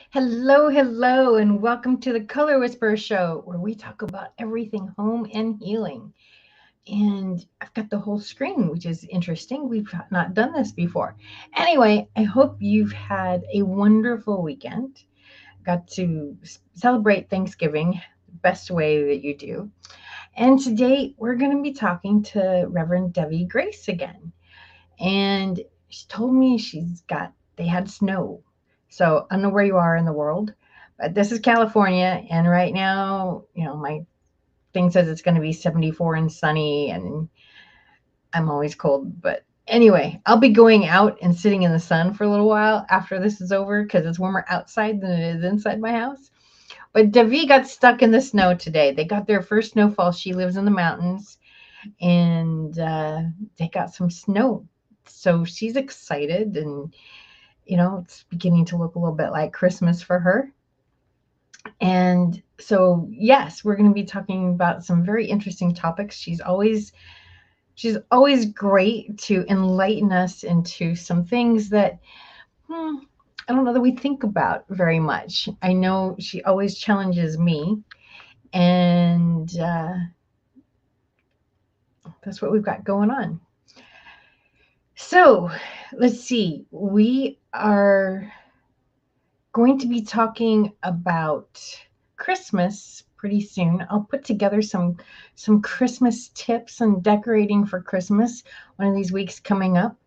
Hello, hello, and welcome to the Color Whisperer Show, where we talk about everything home and healing. And I've got the whole screen, which is interesting. We've not done this before. Anyway, I hope you've had a wonderful weekend. Got to celebrate Thanksgiving the best way that you do. And today we're going to be talking to Reverend Debbie Grace again. And she told me they had snow. So I don't know where you are in the world, but this is California. And right now, my thing says it's going to be 74 and sunny, and I'm always cold. But anyway, I'll be going out and sitting in the sun for a little while after this is over because it's warmer outside than it is inside my house. But Devi got stuck in the snow today. They got their first snowfall. She lives in the mountains, and they got some snow. So she's excited, and it's beginning to look a little bit like Christmas for her. And so, yes, we're going to be talking about some very interesting topics. She's always great to enlighten us into some things that I don't know that we think about very much. I know she always challenges me, and that's what we've got going on. So, let's see. We are going to be talking about Christmas pretty soon. I'll put together some Christmas tips and decorating for Christmas one of these weeks coming up.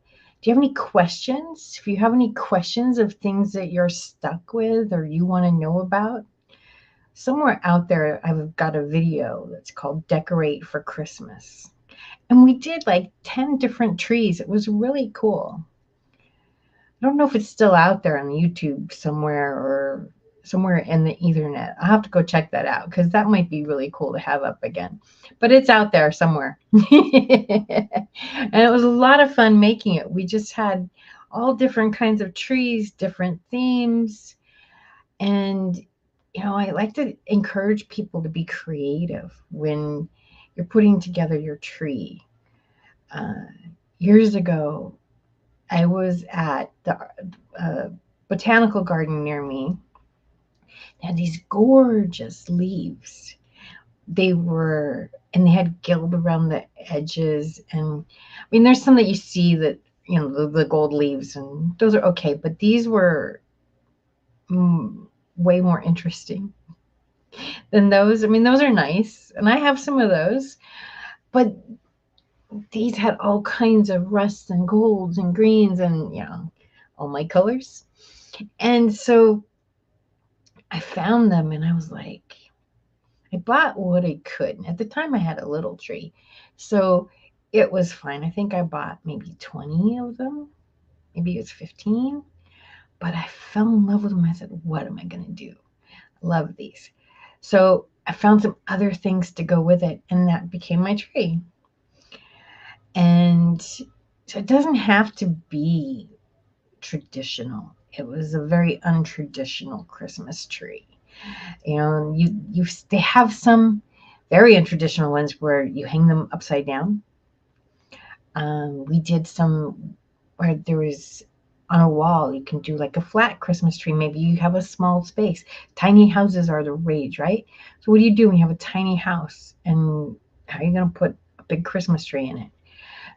Do you have any questions? If you have any questions of things that you're stuck with or you want to know about, somewhere out there I've got a video that's called Decorate for Christmas. And we did like 10 different trees. It was really cool. I don't know if it's still out there on YouTube somewhere or somewhere in the Ethernet. I'll have to go check that out because that might be really cool to have up again. But it's out there somewhere. And it was a lot of fun making it. We just had all different kinds of trees, different themes. And, I like to encourage people to be creative when you're putting together your tree. Uh, Years ago, I was at the botanical garden near me. They had these gorgeous leaves. And they had gild around the edges. And I mean, there's some that you see that, the gold leaves, and those are okay. But these were way more interesting than those. I mean, those are nice. And I have some of those. But these had all kinds of rusts and golds and greens and, all my colors. And so I found them and I was like, I bought what I could. And at the time I had a little tree. So it was fine. I think I bought maybe 20 of them. Maybe it was 15. But I fell in love with them. I said, what am I going to do? I love these. So I found some other things to go with it. And that became my tree. And so it doesn't have to be traditional. It was a very untraditional Christmas tree. They have some very untraditional ones where you hang them upside down. We did some where there was on a wall. You can do like a flat Christmas tree. Maybe you have a small space. Tiny houses are the rage, right? So what do you do when you have a tiny house, and how are you going to put a big Christmas tree in it?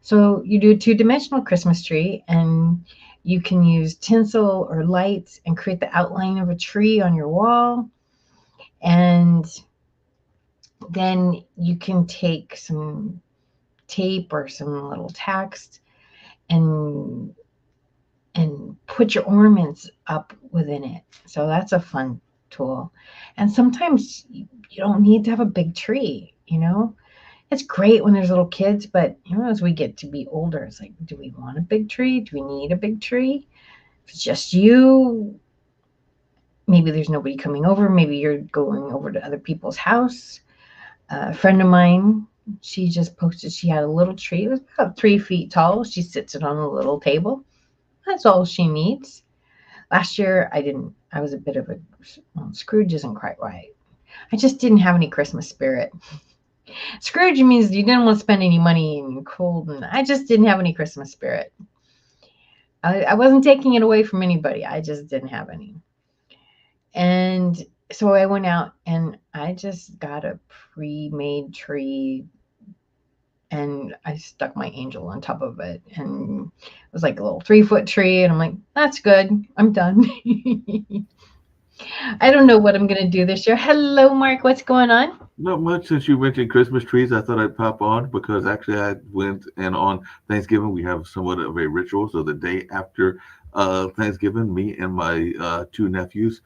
So you do a two-dimensional Christmas tree, and you can use tinsel or lights and create the outline of a tree on your wall. And then you can take some tape or some little text and put your ornaments up within it. So that's a fun tool. And sometimes you don't need to have a big tree, It's great when there's little kids, but as we get to be older, it's like, do we want a big tree? Do we need a big tree? If it's just you, maybe there's nobody coming over. Maybe you're going over to other people's house. A friend of mine, she just posted she had a little tree. It was about 3 feet tall. She sits it on a little table. That's all she needs. Last year, I was a bit of Scrooge isn't quite right. I just didn't have any Christmas spirit. Scrooge means you didn't want to spend any money and you're cold, and I just didn't have any Christmas spirit. I wasn't taking it away from anybody. I just didn't have any. And so I went out and I just got a pre-made tree and I stuck my angel on top of it. And it was like a little 3 foot tree. And I'm like, that's good. I'm done. I don't know what I'm going to do this year. Hello, Mark. What's going on? Not much since you mentioned Christmas trees. I thought I'd pop on because actually I went and on Thanksgiving we have somewhat of a ritual. So the day after Thanksgiving, me and my two nephews,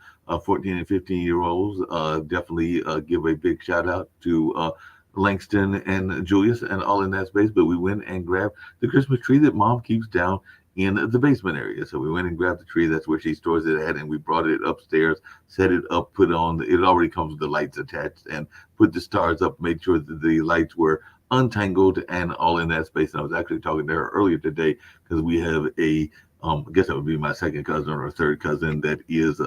14 and 15-year olds, definitely give a big shout out to Langston and Julius and all in that space. But we went and grabbed the Christmas tree that mom keeps down in the basement area. So we went and grabbed the tree. That's where she stores it at. And we brought it upstairs, set it up, put on, it already comes with the lights attached, and put the stars up, made sure that the lights were untangled and all in that space. And I was actually talking to her earlier today because we have a I guess that would be my second cousin or third cousin that is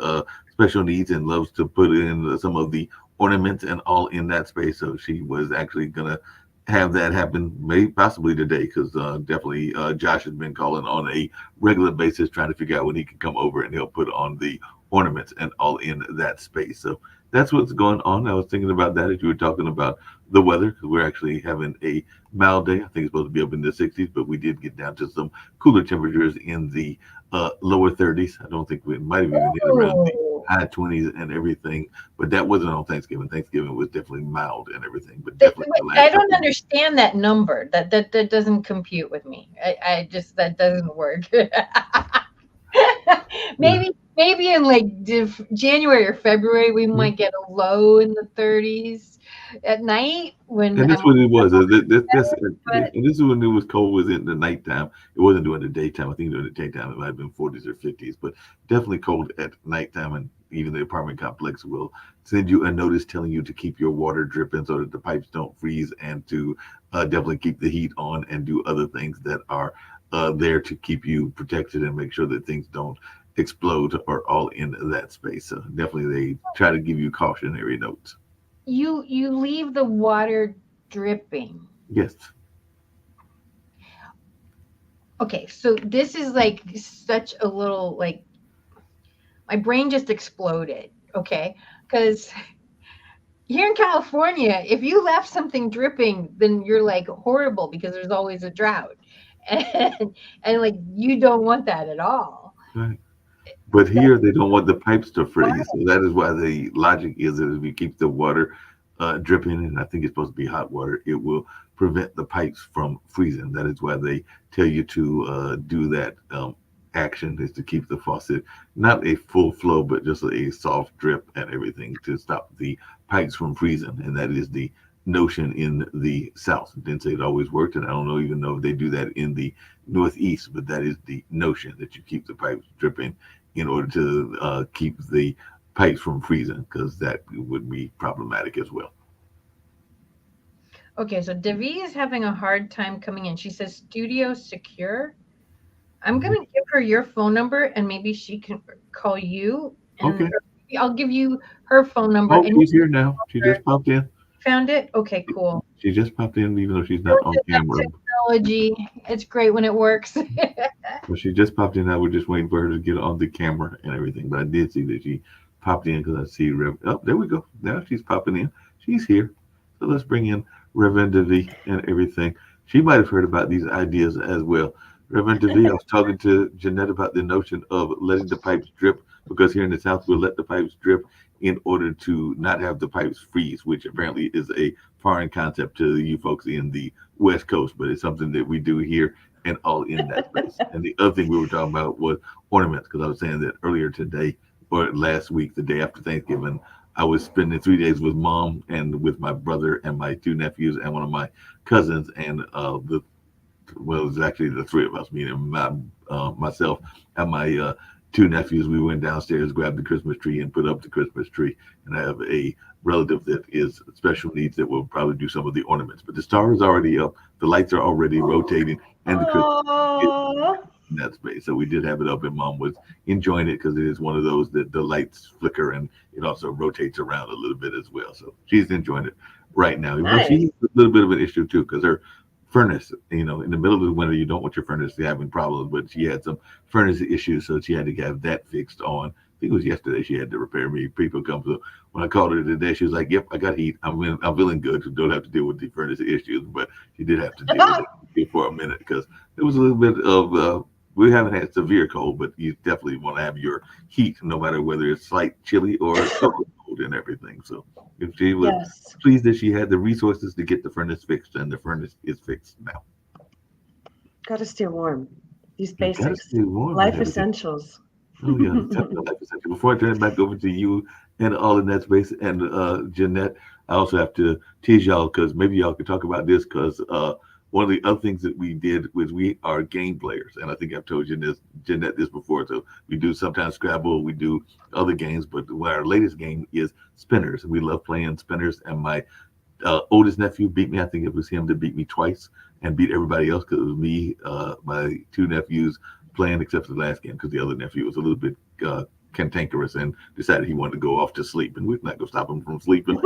special needs and loves to put in some of the ornaments and all in that space. So she was actually gonna have that happen, maybe possibly today, because definitely Josh has been calling on a regular basis, trying to figure out when he can come over and he'll put on the ornaments and all in that space. So that's what's going on. I was thinking about that as you were talking about the weather, because we're actually having a mild day. I think it's supposed to be up in the 60s, but we did get down to some cooler temperatures in the lower 30s. I don't think we might have even hit around the Oh, high 20s and everything, but that wasn't on Thanksgiving. Thanksgiving was definitely mild and everything, but definitely the I last don't couple of weeks. understand that number. That doesn't compute with me. I just that doesn't work. Yeah. Maybe in like January or February we Yeah. might get a low in the 30s at night when And I'm that's what it was. but And this is when it was cold. Was in the nighttime. It wasn't during the daytime. I think during the daytime it might have been 40s or 50s, but definitely cold at nighttime. And even the apartment complex will send you a notice telling you to keep your water dripping so that the pipes don't freeze, and to definitely keep the heat on and do other things that are there to keep you protected and make sure that things don't explode or all in that space. So definitely they try to give you cautionary notes. you leave the water dripping. Yes. Okay, so this is like such a little like my brain just exploded. Okay, because here in California, if you left something dripping, then you're like horrible because there's always a drought, and like you don't want that at all. Right. But That's here they don't want the pipes to freeze, why. so that is why the logic is that if we keep the water dripping, and I think it's supposed to be hot water, it will prevent the pipes from freezing. That is why they tell you to do that action, is to keep the faucet not a full flow, but just a soft drip and everything to stop the pipes from freezing. And that is the notion in the South. It didn't say it always worked, and I don't know even know if they do that in the Northeast, but that is the notion, that you keep the pipes dripping in order to keep the pipes from freezing, because that would be problematic as well. Okay, so Devi is having a hard time coming in. She says studio secure. I'm Mhm. gonna give her your phone number and maybe she can call you and Okay. or maybe I'll give you her phone number Oh, and you she's here now. She her. just popped in. Found it? Okay, cool. She just popped in, even though she's not Don't on you camera. love technology? It's great when it works. But she just popped in. I was just waiting for her to get on the camera and everything. But I did see that she popped in because I see Rev. Oh, there we go. Now she's popping in. She's here. So let's bring in Reverend Devi and everything. She might have heard about these ideas as well. Reverend Devi, I was talking to Jeanette about the notion of letting the pipes drip, because here in the South we'll let the pipes drip in order to not have the pipes freeze, which apparently is a foreign concept to you folks in the West Coast, but it's something that we do here and all in that space. And the other thing we were talking about was ornaments, because I was saying that earlier today or last week, the day after Thanksgiving, I was spending 3 days with mom and with my brother and my two nephews and one of my cousins, and the well, it was actually the three of us, meaning myself and my two nephews. We went downstairs, grabbed the Christmas tree, and put up the Christmas tree. And I have a relative that is special needs that will probably do some of the ornaments. But the star is already up, the lights are already rotating, and the Christmas tree is Oh, in that space. So we did have it up, and mom was enjoying it because it is one of those that the lights flicker and it also rotates around a little bit as well. So she's enjoying it right now, even though she has nice. a little bit of an issue too, because her furnace. In the middle of the winter, you don't want your furnace to having problems, but she had some furnace issues, so she had to have that fixed on. I think it was yesterday she had to repair me. People come to when I called her today, she was like, "Yep, I got heat. I'm feeling good. So don't have to deal with the furnace issues." But she did have to deal with it for a minute because there was a little bit of. We haven't had severe cold, but you definitely want to have your heat, no matter whether it's slight chilly or super cold and everything. So if she was Yes. pleased that she had the resources to get the furnace fixed, and the furnace is fixed now. Got to stay warm. These You gotta basics, stay warm and life everything. essentials. Oh yeah, definitely. Like I said, before I turn it back over to you and all in that space and Jeanette, I also have to tease y'all because maybe y'all can talk about this because one of the other things that we did was we are game players, and I think I've told Jeanette this before. So we do sometimes Scrabble, we do other games, but our latest game is spinners. We love playing spinners, and my oldest nephew beat me. I think it was him that beat me twice and beat everybody else because it was me, my two nephews playing, except for the last game because the other nephew was a little bit cantankerous and decided he wanted to go off to sleep, and we're not going to stop him from sleeping.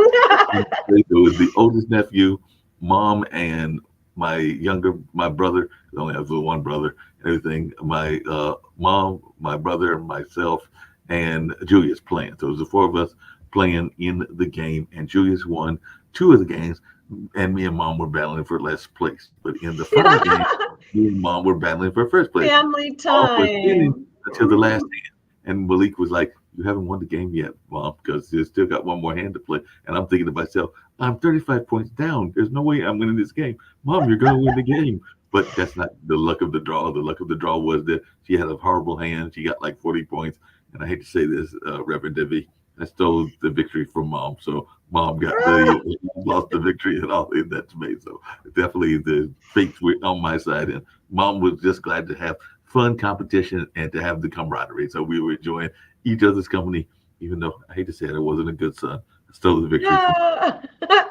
So it was the oldest nephew, mom, and my brother. I only have the one brother. And everything. My mom, my brother, myself, and Julius playing. So it was the four of us playing in the game, and Julius won two of the games, and me and mom were battling for last place. But in the final game, me and mom were battling for first place. Family Mom was winning time. until the last hand, and Malik was like, "You haven't won the game yet, mom, because you still got one more hand to play." And I'm thinking to myself, "I'm 35 points down. There's no way I'm winning this game, mom. You're gonna win the game." But that's not the luck of the draw. The luck of the draw was that she had a horrible hand. She got like 40 points, and I hate to say this, Reverend Debbie, I stole the victory from mom. So mom got the lost the victory and all in that space. So definitely the fates were on my side, and mom was just glad to have fun competition and to have the camaraderie. So we were enjoying each other's company, even though I hate to say it, I wasn't a good son. I stole the victory from Yeah.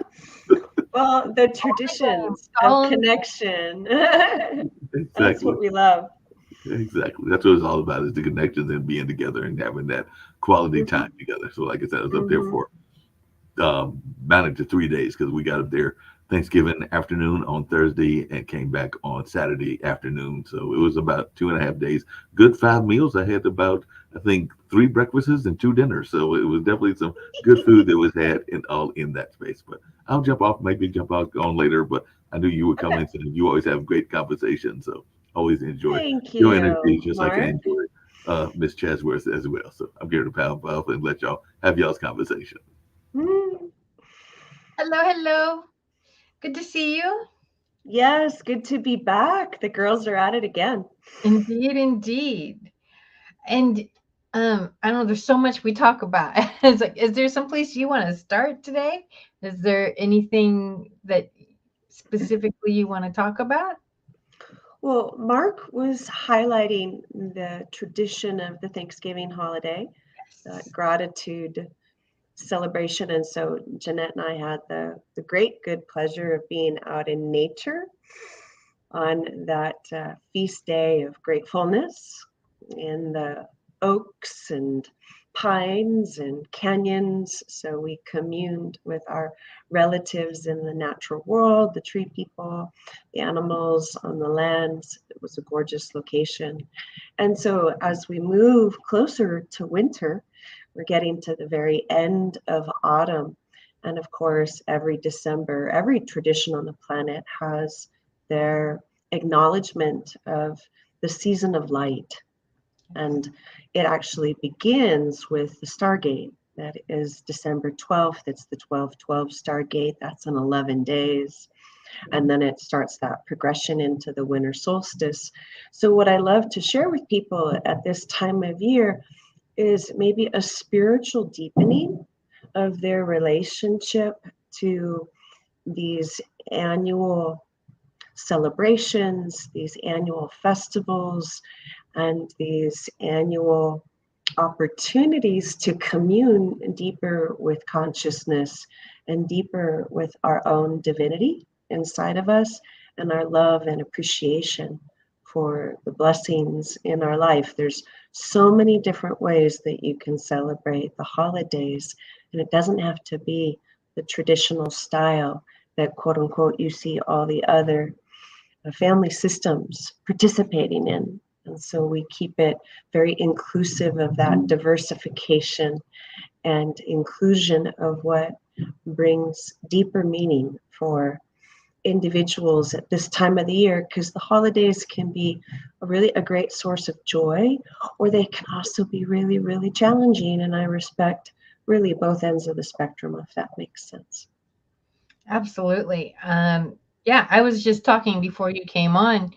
Well, the traditions of Stolen. connection. That's exactly. what we love. Exactly. That's what it's all about is the connections and being together and having that quality Hmm. time together. So like I said, I was up there Hmm. for managed to 3 days because we got up there Thanksgiving afternoon on Thursday and came back on Saturday afternoon. So it was about 2.5 days. Good 5 meals. I had about I think three breakfasts and two dinners. So it was definitely some good food that was had in all in that space. But I'll jump off, maybe jump out on later. But I knew you would come Okay. in and you always have great conversation. So always enjoy Thank your energy you, just like I Mark. enjoy Miss Chasworth as well. So I'm here to pound off and let y'all have y'all's conversation. Mm. Hello, hello. Good to see you. Yes, good to be back. The girls are at it again. Indeed, indeed. And I don't know, there's so much we talk about. It's like, is there some place you want to start today? Is there anything that specifically you want to talk about? Well, Mark was highlighting the tradition of the Thanksgiving holiday, that Yes. gratitude celebration. And so Jeanette and I had the great good pleasure of being out in nature on that feast day of gratefulness in the oaks and pines and canyons. So we communed with our relatives in the natural world, the tree people, the animals on the lands. It was a gorgeous location. And so as we move closer to winter, we're getting to the very end of autumn. And of course, every December, every tradition on the planet has their acknowledgement of the season of light. And it actually begins with the Stargate. That is December 12th. It's the 12/12 Stargate. That's in 11 days. And then it starts that progression into the winter solstice. So, what I love to share with people at this time of year is maybe a spiritual deepening of their relationship to these annual celebrations, these annual festivals, and these annual opportunities to commune deeper with consciousness and deeper with our own divinity inside of us and our love and appreciation for the blessings in our life. There's so many different ways that you can celebrate the holidays, and it doesn't have to be the traditional style that quote unquote you see all the other family systems participating in. And so we keep it very inclusive of that diversification and inclusion of what brings deeper meaning for individuals at this time of the year, because the holidays can be really a great source of joy, or they can also be really, really challenging. And I respect really both ends of the spectrum, if that makes sense. Absolutely. Yeah, I was just talking before you came on.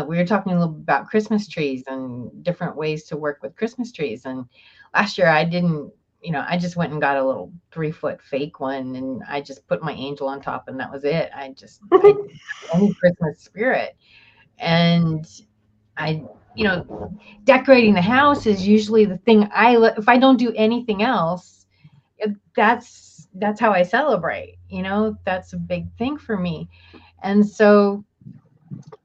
We were talking a little bit about Christmas trees and different ways to work with Christmas trees. And last year I didn't, I just went and got a little 3 foot fake one and I just put my angel on top and that was it. I didn't have any Christmas spirit. And I, decorating the house is usually the thing if I don't do anything else, that's how I celebrate, that's a big thing for me. And so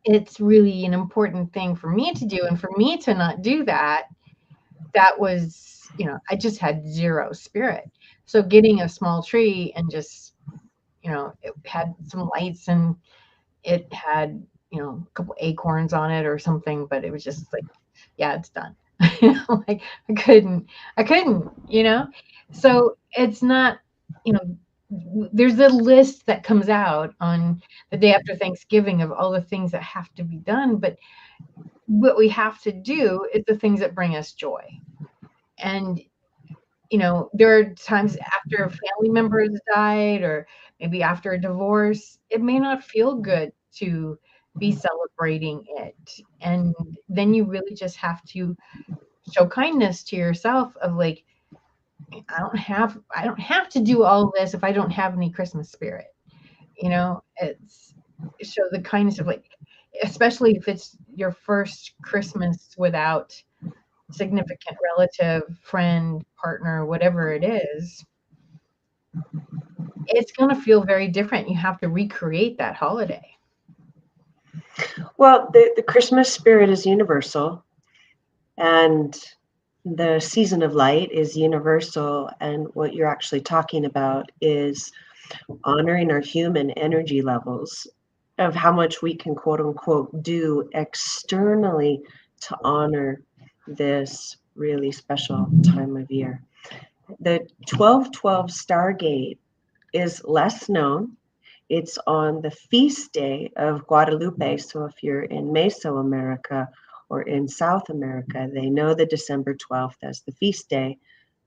it's really an important thing for me to do. And for me to not do that, that was, I just had zero spirit. So getting a small tree and just, it had some lights and it had, a couple acorns on it or something, but it was just like, yeah, it's done. Like I couldn't. So it's not, you know, there's a list that comes out on the day after Thanksgiving of all the things that have to be done, but what we have to do is the things that bring us joy. And there are times after a family member has died or maybe after a divorce, it may not feel good to be celebrating it. And then you really just have to show kindness to yourself of like, I don't have to do all this if I don't have any Christmas spirit. It's show the kindness of like, especially if it's your first Christmas without significant relative, friend, partner, whatever it is, it's going to feel very different. You have to recreate that holiday. Well, the Christmas spirit is universal, and the season of light is universal. And what you're actually talking about is honoring our human energy levels of how much we can, quote unquote, do externally to honor this really special time of year. The 1212 Stargate is less known. It's on the feast day of Guadalupe. So if you're in Mesoamerica or in South America, they know the December 12th as the feast day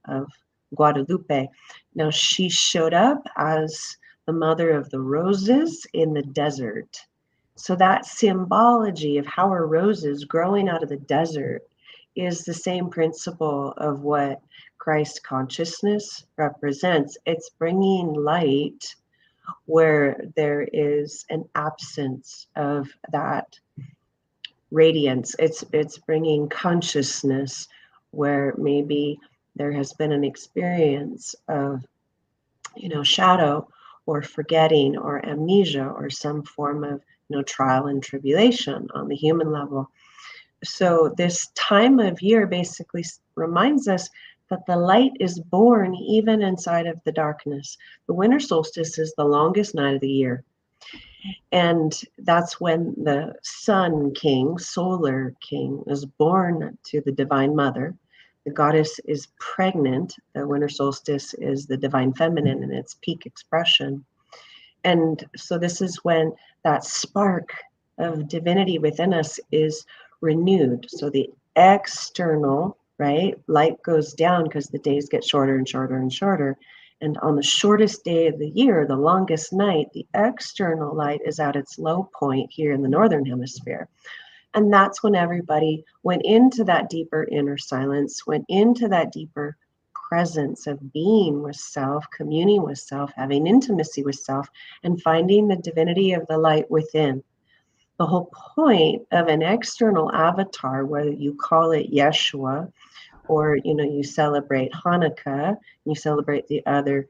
of Guadalupe. Now, she showed up as the mother of the roses in the desert. So that symbology of how are roses growing out of the desert is the same principle of what Christ consciousness represents. It's bringing light where there is an absence of that radiance. It's bringing consciousness where maybe there has been an experience of shadow or forgetting or amnesia or some form of trial and tribulation on the human level. So this time of year basically reminds us that the light is born even inside of the darkness. The winter solstice is the longest night of the year. And that's when the sun king, solar king, is born to the divine mother. The goddess is pregnant. The winter solstice is the divine feminine in its peak expression. And so this is when that spark of divinity within us is renewed. So the external, right, light goes down because the days get shorter and shorter and shorter. And on the shortest day of the year, the longest night, the external light is at its low point here in the Northern Hemisphere. And that's when everybody went into that deeper inner silence, went into that deeper presence of being with self, communing with self, having intimacy with self, and finding the divinity of the light within. The whole point of an external avatar, whether you call it Yeshua, or you celebrate Hanukkah, you celebrate the other,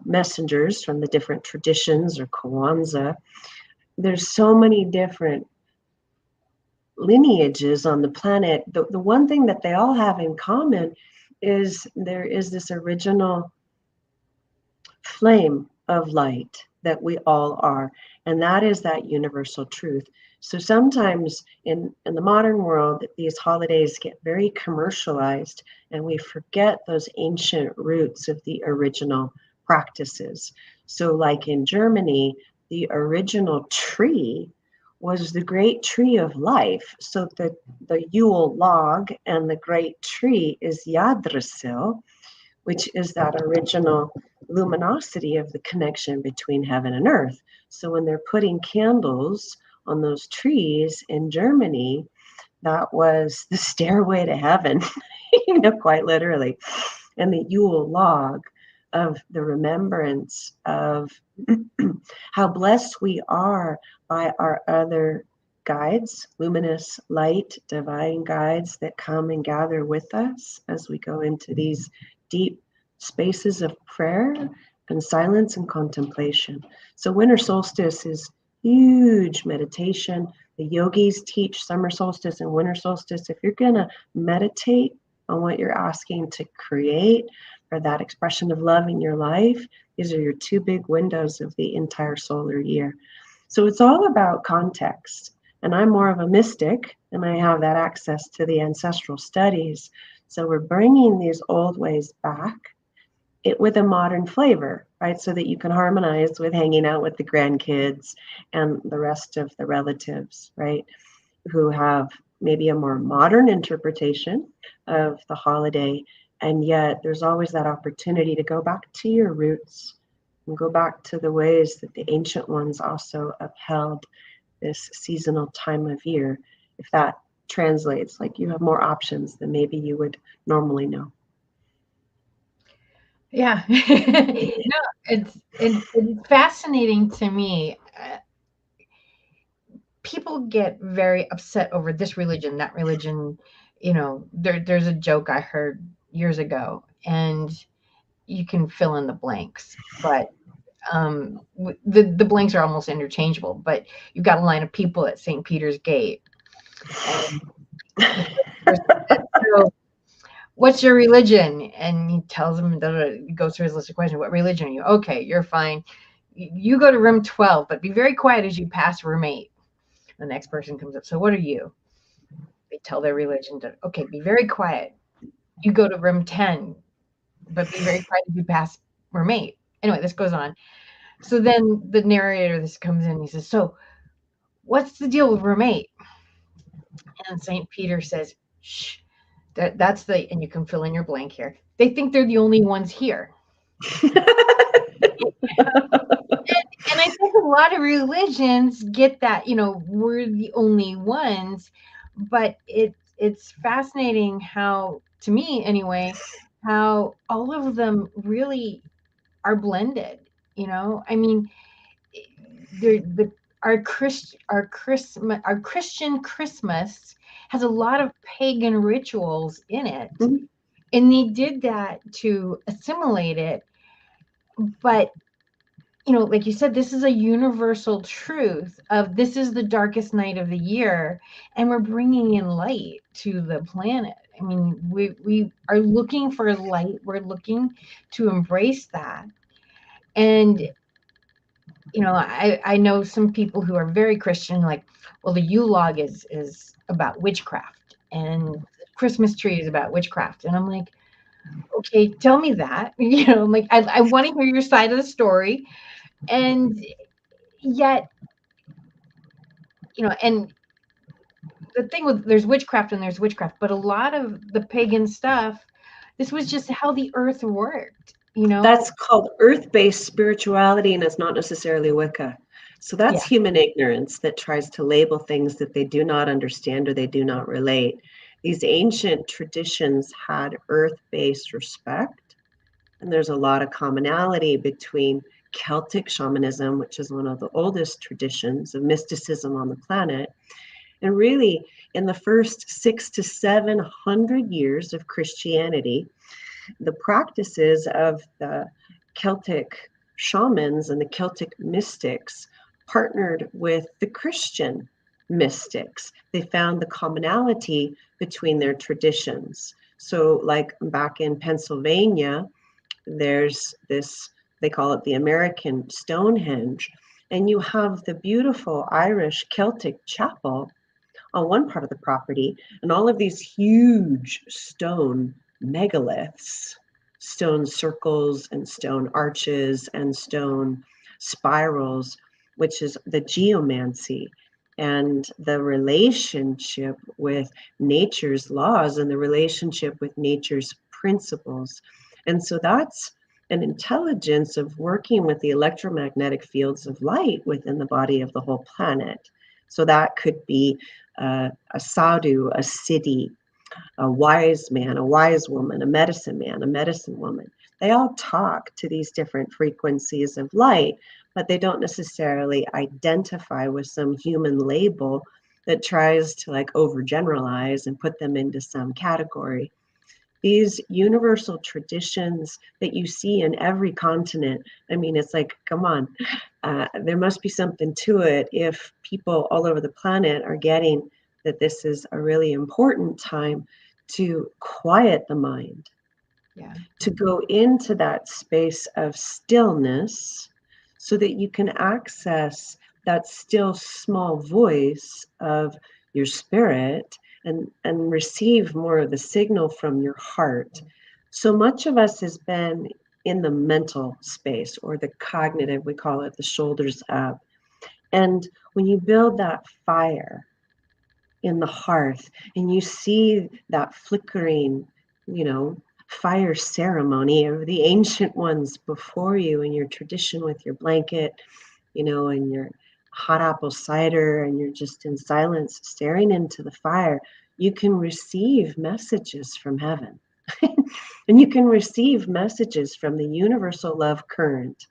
messengers from the different traditions, or Kwanzaa. There's so many different lineages on the planet. The one thing that they all have in common is there is this original flame of light that we all are. And that is that universal truth. So sometimes in the modern world, these holidays get very commercialized and we forget those ancient roots of the original practices. So, like in Germany, the original tree was the great tree of life. So the Yule log and the great tree is Yggdrasil, which is that original luminosity of the connection between heaven and earth. So when they're putting candles on those trees in Germany, that was the stairway to heaven, quite literally. And the Yule log of the remembrance of how blessed we are by our other guides, luminous light, divine guides that come and gather with us as we go into these deep spaces of prayer and silence and contemplation. So winter solstice is huge meditation. The yogis teach summer solstice and winter solstice. If you're going to meditate on what you're asking to create or that expression of love in your life, these are your two big windows of the entire solar year. So it's all about context. And I'm more of a mystic, and I have that access to the ancestral studies. So we're bringing these old ways back with a modern flavor, right? So that you can harmonize with hanging out with the grandkids and the rest of the relatives, right? Who have maybe a more modern interpretation of the holiday. And yet there's always that opportunity to go back to your roots and go back to the ways that the ancient ones also upheld this seasonal time of year. If that translates, like you have more options than maybe you would normally know. Yeah. No, it's fascinating to me. People get very upset over this religion, that religion. There's a joke I heard years ago, and you can fill in the blanks, but the blanks are almost interchangeable. But you've got a line of people at St. Peter's Gate, and the person says, so, what's your religion? And he tells them, he goes through his list of questions. What religion are you? Okay, you're fine. You go to room 12, but be very quiet as you pass room 8. The next person comes up. So what are you? They tell their religion. Okay, be very quiet. You go to room 10, but be very quiet as you pass room 8. Anyway, this goes on. So then the narrator, this comes in. He says, so what's the deal with room 8? And St. Peter says, shh. That's and you can fill in your blank here. They think they're the only ones here. And I think a lot of religions get that, we're the only ones, but it's fascinating how, to me anyway, how all of them really are blended. I mean, our Christian Christmas has a lot of pagan rituals in it, Mhm. and they did that to assimilate it. But like you said, this is a universal truth of this is the darkest night of the year, and we're bringing in light to the planet. I mean, we are looking for light. We're looking to embrace that. And I know some people who are very Christian, like, well, the Yule log is about witchcraft, and the Christmas tree is about witchcraft, and I'm like, okay, tell me that. I'm like, I want to hear your side of the story, and yet, and the thing with there's witchcraft and there's witchcraft, but a lot of the pagan stuff, this was just how the earth worked. That's called earth-based spirituality, and it's not necessarily Wicca. So that's Yeah. human ignorance that tries to label things that they do not understand or they do not relate. These ancient traditions had earth-based respect, and there's a lot of commonality between Celtic shamanism, which is one of the oldest traditions of mysticism on the planet, and really in the first 600 to 700 years of Christianity, the practices of the Celtic shamans and the Celtic mystics partnered with the Christian mystics. They found the commonality between their traditions. So, like back in Pennsylvania, there's this they call it the American Stonehenge, and you have the beautiful Irish Celtic chapel on one part of the property, and all of these huge stone megaliths, stone circles and stone arches and stone spirals, which is the geomancy and the relationship with nature's laws and the relationship with nature's principles. And so that's an intelligence of working with the electromagnetic fields of light within the body of the whole planet. So that could be a sadhu, a siddhi, a wise man, a wise woman, a medicine man, a medicine woman. They all talk to these different frequencies of light, but they don't necessarily identify with some human label that tries to like overgeneralize and put them into some category. These universal traditions that you see in every continent, I mean, it's like, come on, there must be something to it if people all over the planet are getting that this is a really important time to quiet the mind, Yeah. to go into that space of stillness so that you can access that still small voice of your spirit and receive more of the signal from your heart. So much of us has been in the mental space or the cognitive, we call it the shoulders up. And when you build that fire in the hearth and you see that flickering, fire ceremony of the ancient ones before you in your tradition with your blanket, and your hot apple cider, and you're just in silence staring into the fire, you can receive messages from heaven. And you can receive messages from the universal love current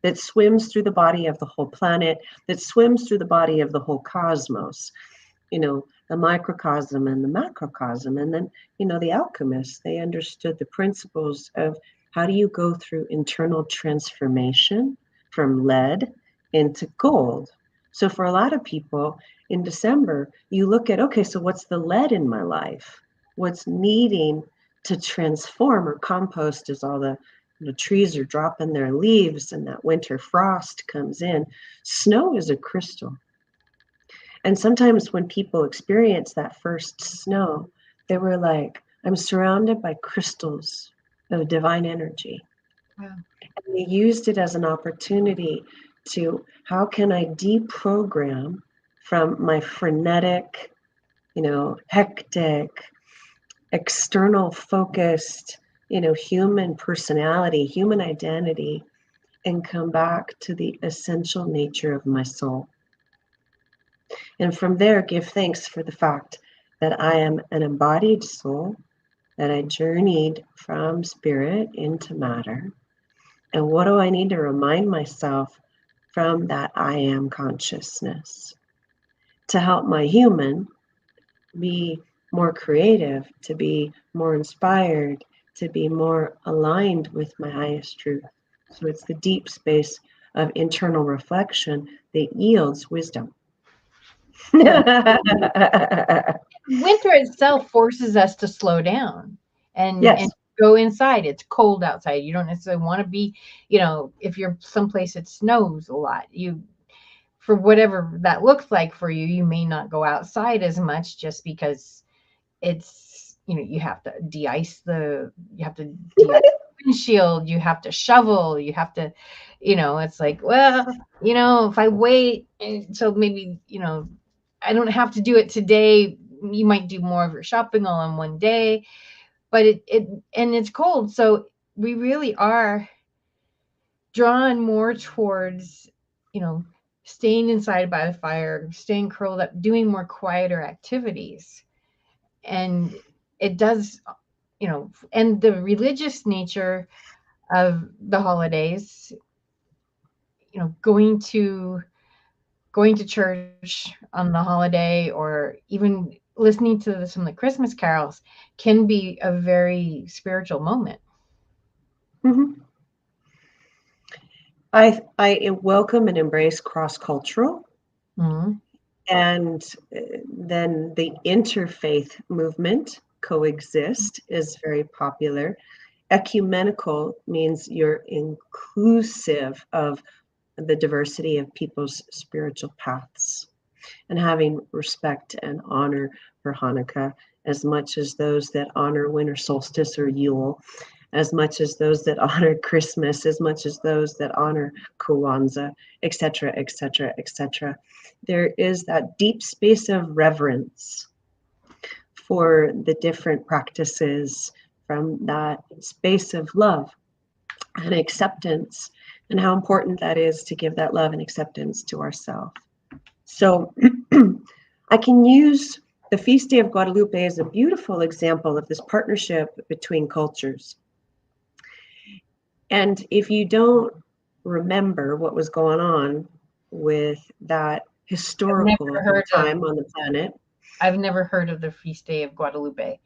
that swims through the body of the whole planet, that swims through the body of the whole cosmos, the microcosm and the macrocosm. And then, the alchemists, they understood the principles of how do you go through internal transformation from lead into gold. So for a lot of people in December, you look at, okay, so what's the lead in my life? What's needing to transform or compost as all the trees are dropping their leaves and that winter frost comes in. Snow is a crystal. And sometimes when people experience that first snow, they were like, I'm surrounded by crystals of divine energy. Wow. And they used it as an opportunity to, how can I deprogram from my frenetic, hectic, external focused, human personality, human identity, and come back to the essential nature of my soul. And from there, give thanks for the fact that I am an embodied soul, that I journeyed from spirit into matter. And what do I need to remind myself from that I am consciousness to help my human be more creative, to be more inspired, to be more aligned with my highest truth. So it's the deep space of internal reflection that yields wisdom. Yeah. Winter itself forces us to slow down and Yes. go inside. It's cold outside. You don't necessarily want to be, if you're someplace it snows a lot, for whatever that looks like for you, you may not go outside as much just because it's, you have to de-ice the windshield, you have to shovel, you have to, it's like, well, if I wait until maybe, I don't have to do it today. You might do more of your shopping all in one day, but and it's cold. So we really are drawn more towards, staying inside by the fire, staying curled up, doing more quieter activities. And it does, and the religious nature of the holidays, going to church on the holiday or even listening to some of the Christmas carols can be a very spiritual moment. Mm-hmm. I welcome and embrace cross-cultural, Mm-hmm. and then the interfaith movement coexist is very popular. ecumenical means you're inclusive of the diversity of people's spiritual paths, and having respect and honor for Hanukkah as much as those that honor winter solstice or Yule, as much as those that honor Christmas, as much as those that honor Kwanzaa, etc., etc., etc. There is that deep space of reverence for the different practices from that space of love and acceptance, and how important that is to give that love and acceptance to ourselves. So I can use the Feast Day of Guadalupe as a beautiful example of this partnership between cultures. And if you don't remember what was going on with that historical time on the planet. I've never heard of the Feast Day of Guadalupe.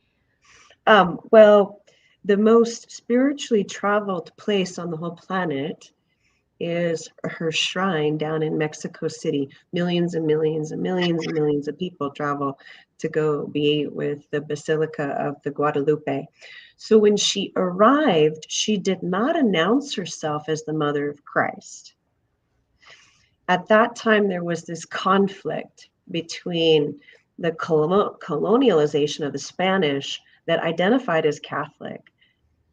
Well, the most spiritually traveled place on the whole planet is her shrine down in Mexico City. Millions and millions and millions and millions of people travel to go be with the Basilica of the Guadalupe. So when she arrived, she did not announce herself as the Mother of Christ. At that time, there was this conflict between the colonialization of the Spanish that identified as Catholic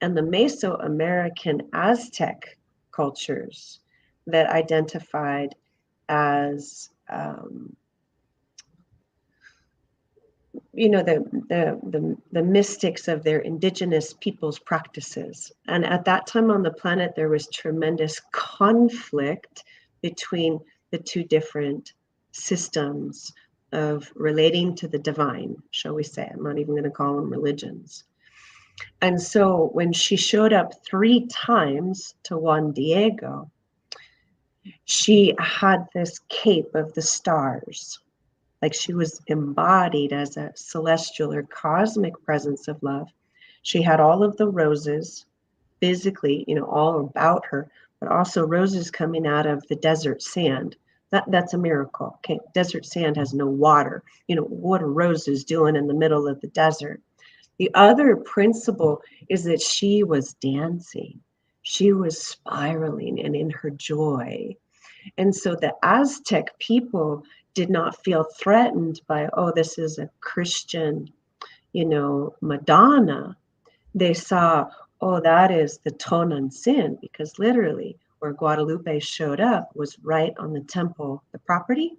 and the Mesoamerican Aztec cultures that identified as the mystics of their indigenous people's practices. And at that time on the planet, there was tremendous conflict between the two different systems of relating to the divine, shall we say. I'm not even going to call them religions. And so when she showed up 3 times to Juan Diego, she had this cape of the stars, like she was embodied as a celestial or cosmic presence of love. She had all of the roses physically, all about her, but also roses coming out of the desert sand. That's a miracle. Okay, desert sand has no water. What are roses doing in the middle of the desert? The other principle is that she was dancing. She was spiraling and in her joy. And so the Aztec people did not feel threatened by, oh, this is a Christian, Madonna. They saw, oh, that is the Tonantzin, because literally where Guadalupe showed up was right on the temple, the property,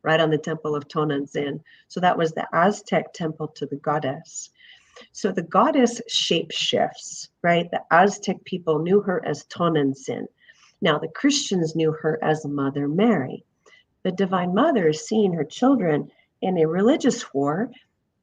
right on the temple of Tonantzin. So that was the Aztec temple to the goddess. So the goddess shape shifts, right? The Aztec people knew her as Tonantzin. Now the Christians knew her as Mother Mary. The Divine Mother is seeing her children in a religious war,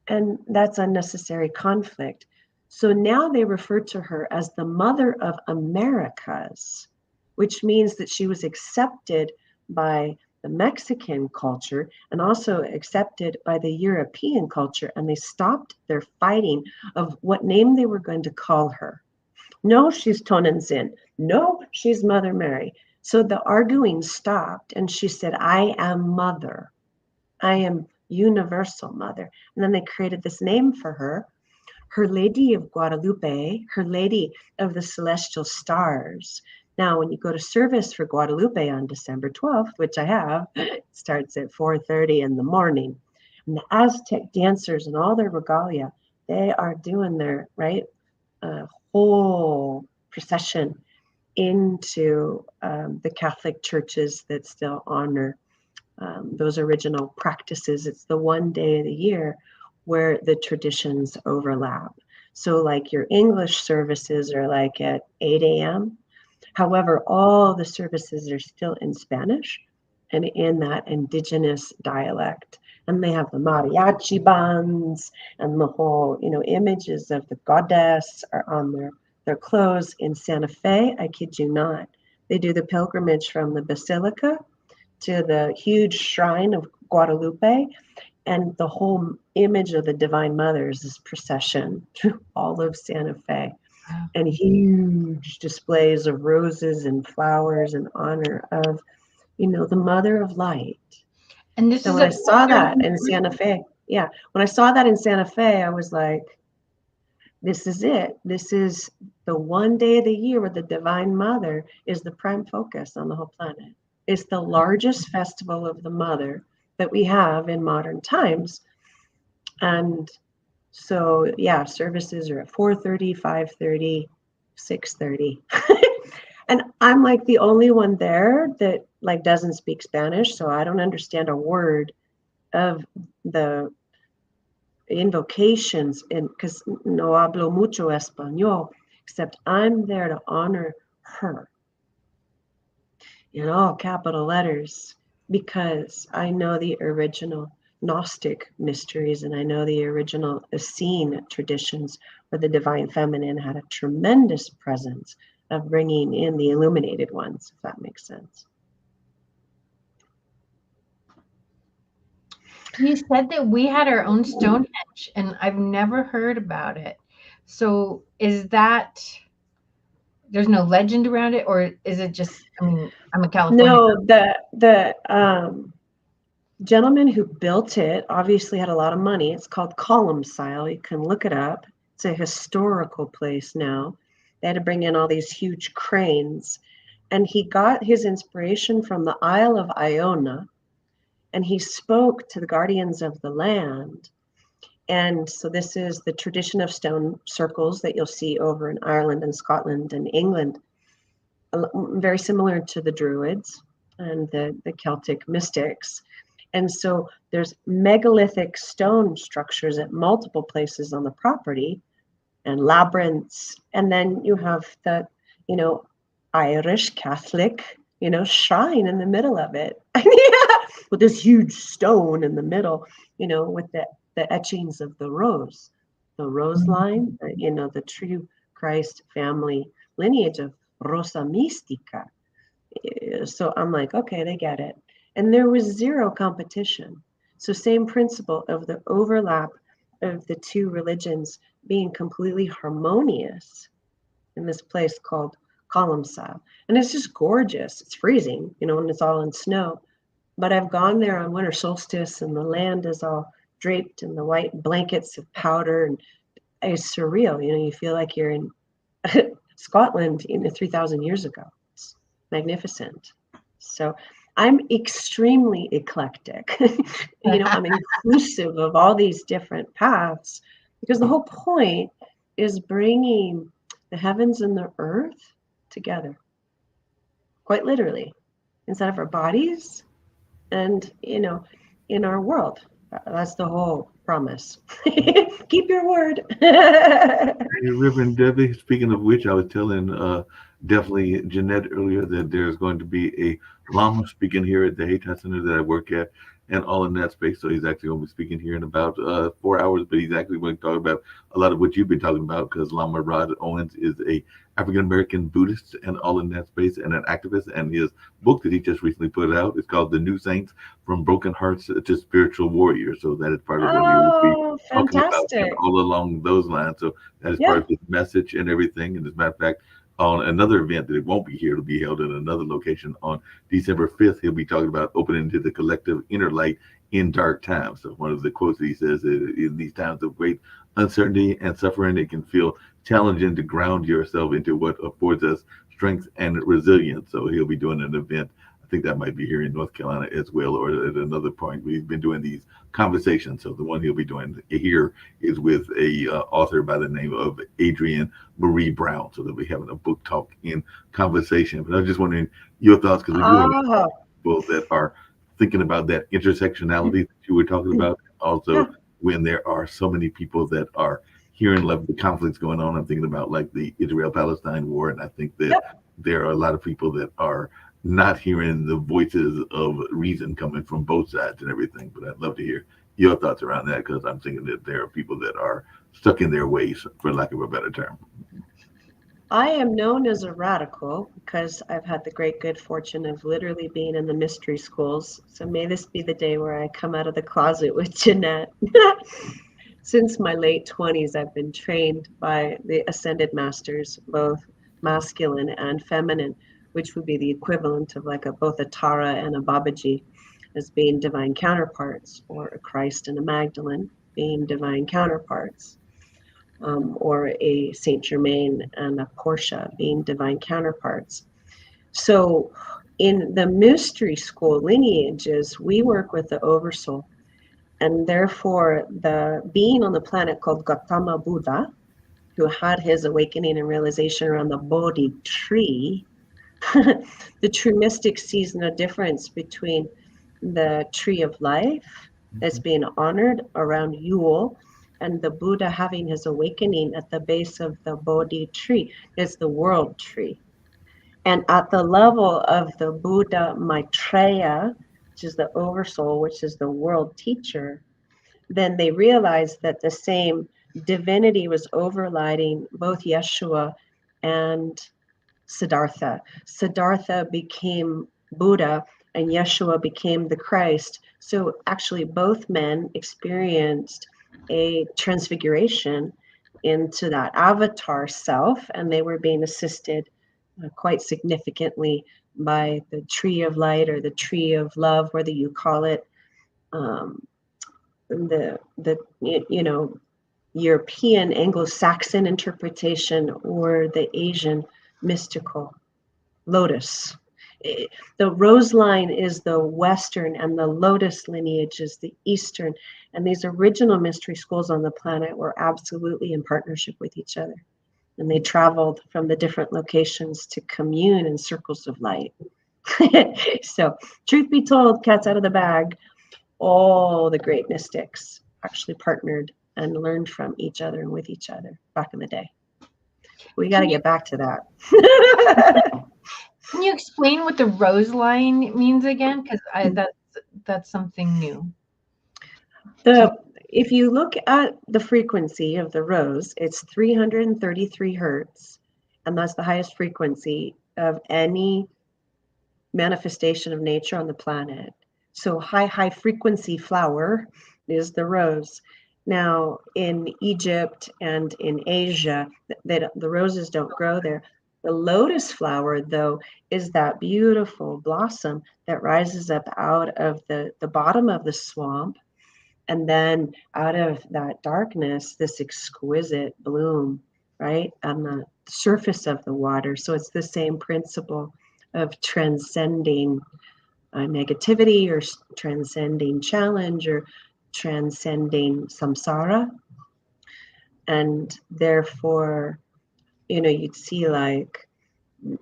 and that's unnecessary conflict. So now they refer to her as the Mother of Americas, which means that she was accepted by the Mexican culture and also accepted by the European culture, and they stopped their fighting of what name they were going to call her. No, she's Tonantzin. No, she's Mother Mary. So the arguing stopped, and she said, I am Mother. I am Universal Mother. And then they created this name for her, Her Lady of Guadalupe, Her Lady of the Celestial Stars. Now, when you go to service for Guadalupe on December 12th, which I have, it starts at 4:30 in the morning. And the Aztec dancers and all their regalia, they are doing their, whole procession into the Catholic churches that still honor those original practices. It's the one day of the year where the traditions overlap. So like your English services are like at 8 a.m. However, all the services are still in Spanish and in that indigenous dialect. And they have the mariachi bands and the whole, images of the goddess are on their clothes. In Santa Fe, I kid you not, they do the pilgrimage from the Basilica to the huge shrine of Guadalupe, and the whole image of the Divine Mother is this procession through all of Santa Fe. Wow. And huge displays of roses and flowers in honor of, the Mother of Light. And this when I saw that in Santa Fe, when I saw that in Santa Fe, I was like, this is it. This is the one day of the year where the Divine Mother is the prime focus on the whole planet. It's the largest festival of the Mother that we have in modern times. And so, yeah, services are at 4:30, 5:30, 6:30. And I'm like the only one there that like doesn't speak Spanish, so I don't understand a word of the invocations, and because no hablo mucho español, except I'm there to honor her in all capital letters, because I know the original Gnostic mysteries and I know the original Essene traditions where the divine feminine had a tremendous presence of bringing in the illuminated ones, if that makes sense. You said that we had our own Stonehenge, and I've never heard about it. So is that there's no legend around it, or is it just? I mean, I'm a California. No, the gentleman who built it obviously had a lot of money. It's called Columcille. You can look it up. It's a historical place now. They had to bring in all these huge cranes. And he got his inspiration from the Isle of Iona. And he spoke to the guardians of the land. And so this is the tradition of stone circles that you'll see over in Ireland and Scotland and England, very similar to the Druids and the Celtic mystics. And so there's megalithic stone structures at multiple places on the property and labyrinths. And then you have the, Irish Catholic, shrine in the middle of it. With this huge stone in the middle, with the etchings of the rose line, the true Christ family lineage of Rosa Mystica. So I'm like, okay, they get it. And there was zero competition. So same principle of the overlap of the two religions being completely harmonious in this place called Columcille. And it's just gorgeous. It's freezing, when it's all in snow. But I've gone there on winter solstice and the land is all draped in the white blankets of powder, and it's surreal. You feel like you're in Scotland 3,000 years ago. It's magnificent. So I'm extremely eclectic. I'm inclusive of all these different paths, because the whole point is bringing the heavens and the earth together, quite literally, inside of our bodies and, in our world. That's the whole promise. Keep your word. Hey, Reverend Debbie, speaking of which, I was telling definitely Jeanette earlier that there's going to be a Lama speaking here at the Hayti Center that I work at and all in that space. So he's actually going to be speaking here in about 4 hours, but he's actually going to talk about a lot of what you've been talking about, because Lama Rod Owens is a African-American Buddhist and all in that space and an activist. And his book that he just recently put out is called The New Saints, From Broken Hearts to Spiritual Warriors. So that is part of what he will be talking about and all along those lines. So that is part of his message and everything. And as a matter of fact, on another event that it won't be here, it'll be held in another location on December 5th. He'll be talking about opening to the collective inner light in dark times. So one of the quotes that he says is, in these times of great uncertainty and suffering, it can feel challenging to ground yourself into what affords us strength and resilience. So he'll be doing an event. I think that might be here in North Carolina as well, or at another point. We've been doing these conversations. So the one he'll be doing here is with a author by the name of Adrienne Marie Brown. So they'll be having a book talk in conversation. But I was just wondering your thoughts, because we do have people that are thinking about that intersectionality that you were talking about. Also, when there are so many people that are hearing like the conflicts going on, I'm thinking about like the Israel-Palestine war, and I think that there are a lot of people that are not hearing the voices of reason coming from both sides and everything. But I'd love to hear your thoughts around that, because I'm thinking that there are people that are stuck in their ways, for lack of a better term. I am known as a radical because I've had the great good fortune of literally being in the mystery schools. So may this be the day where I come out of the closet with Jeanette. Since my late 20s, I've been trained by the ascended masters, both masculine and feminine, which would be the equivalent of like both a Tara and a Babaji as being divine counterparts, or a Christ and a Magdalene being divine counterparts. or a Saint Germain and a Portia being divine counterparts. So in the mystery school lineages, we work with the oversoul. And therefore, the being on the planet called Gautama Buddha, who had his awakening and realization around the Bodhi tree, the true mystic sees no difference between the tree of life that's being honored around Yule and the Buddha having his awakening at the base of the Bodhi tree. It's the world tree. And at the level of the Buddha Maitreya, which is the oversoul, which is the world teacher, then they realized that the same divinity was overriding both Yeshua and Siddhartha. Siddhartha became Buddha and Yeshua became the Christ. So actually, both men experienced a transfiguration into that avatar self, and they were being assisted quite significantly by the tree of light or the tree of love, whether you call it the you know, European Anglo-Saxon interpretation or the Asian mystical lotus. The rose line is the Western and the lotus lineage is the Eastern. And these original mystery schools on the planet were absolutely in partnership with each other. And they traveled from the different locations to commune in circles of light. So, truth be told, cat's out of the bag, all the great mystics actually partnered and learned from each other and with each other back in the day. We got to get back to that. Can you explain what the rose line means again? Because that's something new. If you look at the frequency of the rose, it's 333 hertz, and that's the highest frequency of any manifestation of nature on the planet. So high frequency flower is the rose. Now in Egypt and in Asia, the roses don't grow there. The lotus flower, though, is that beautiful blossom that rises up out of the bottom of the swamp. And then out of that darkness, this exquisite bloom, right, on the surface of the water. So it's the same principle of transcending negativity or transcending challenge or transcending samsara. And therefore, you know, you'd see like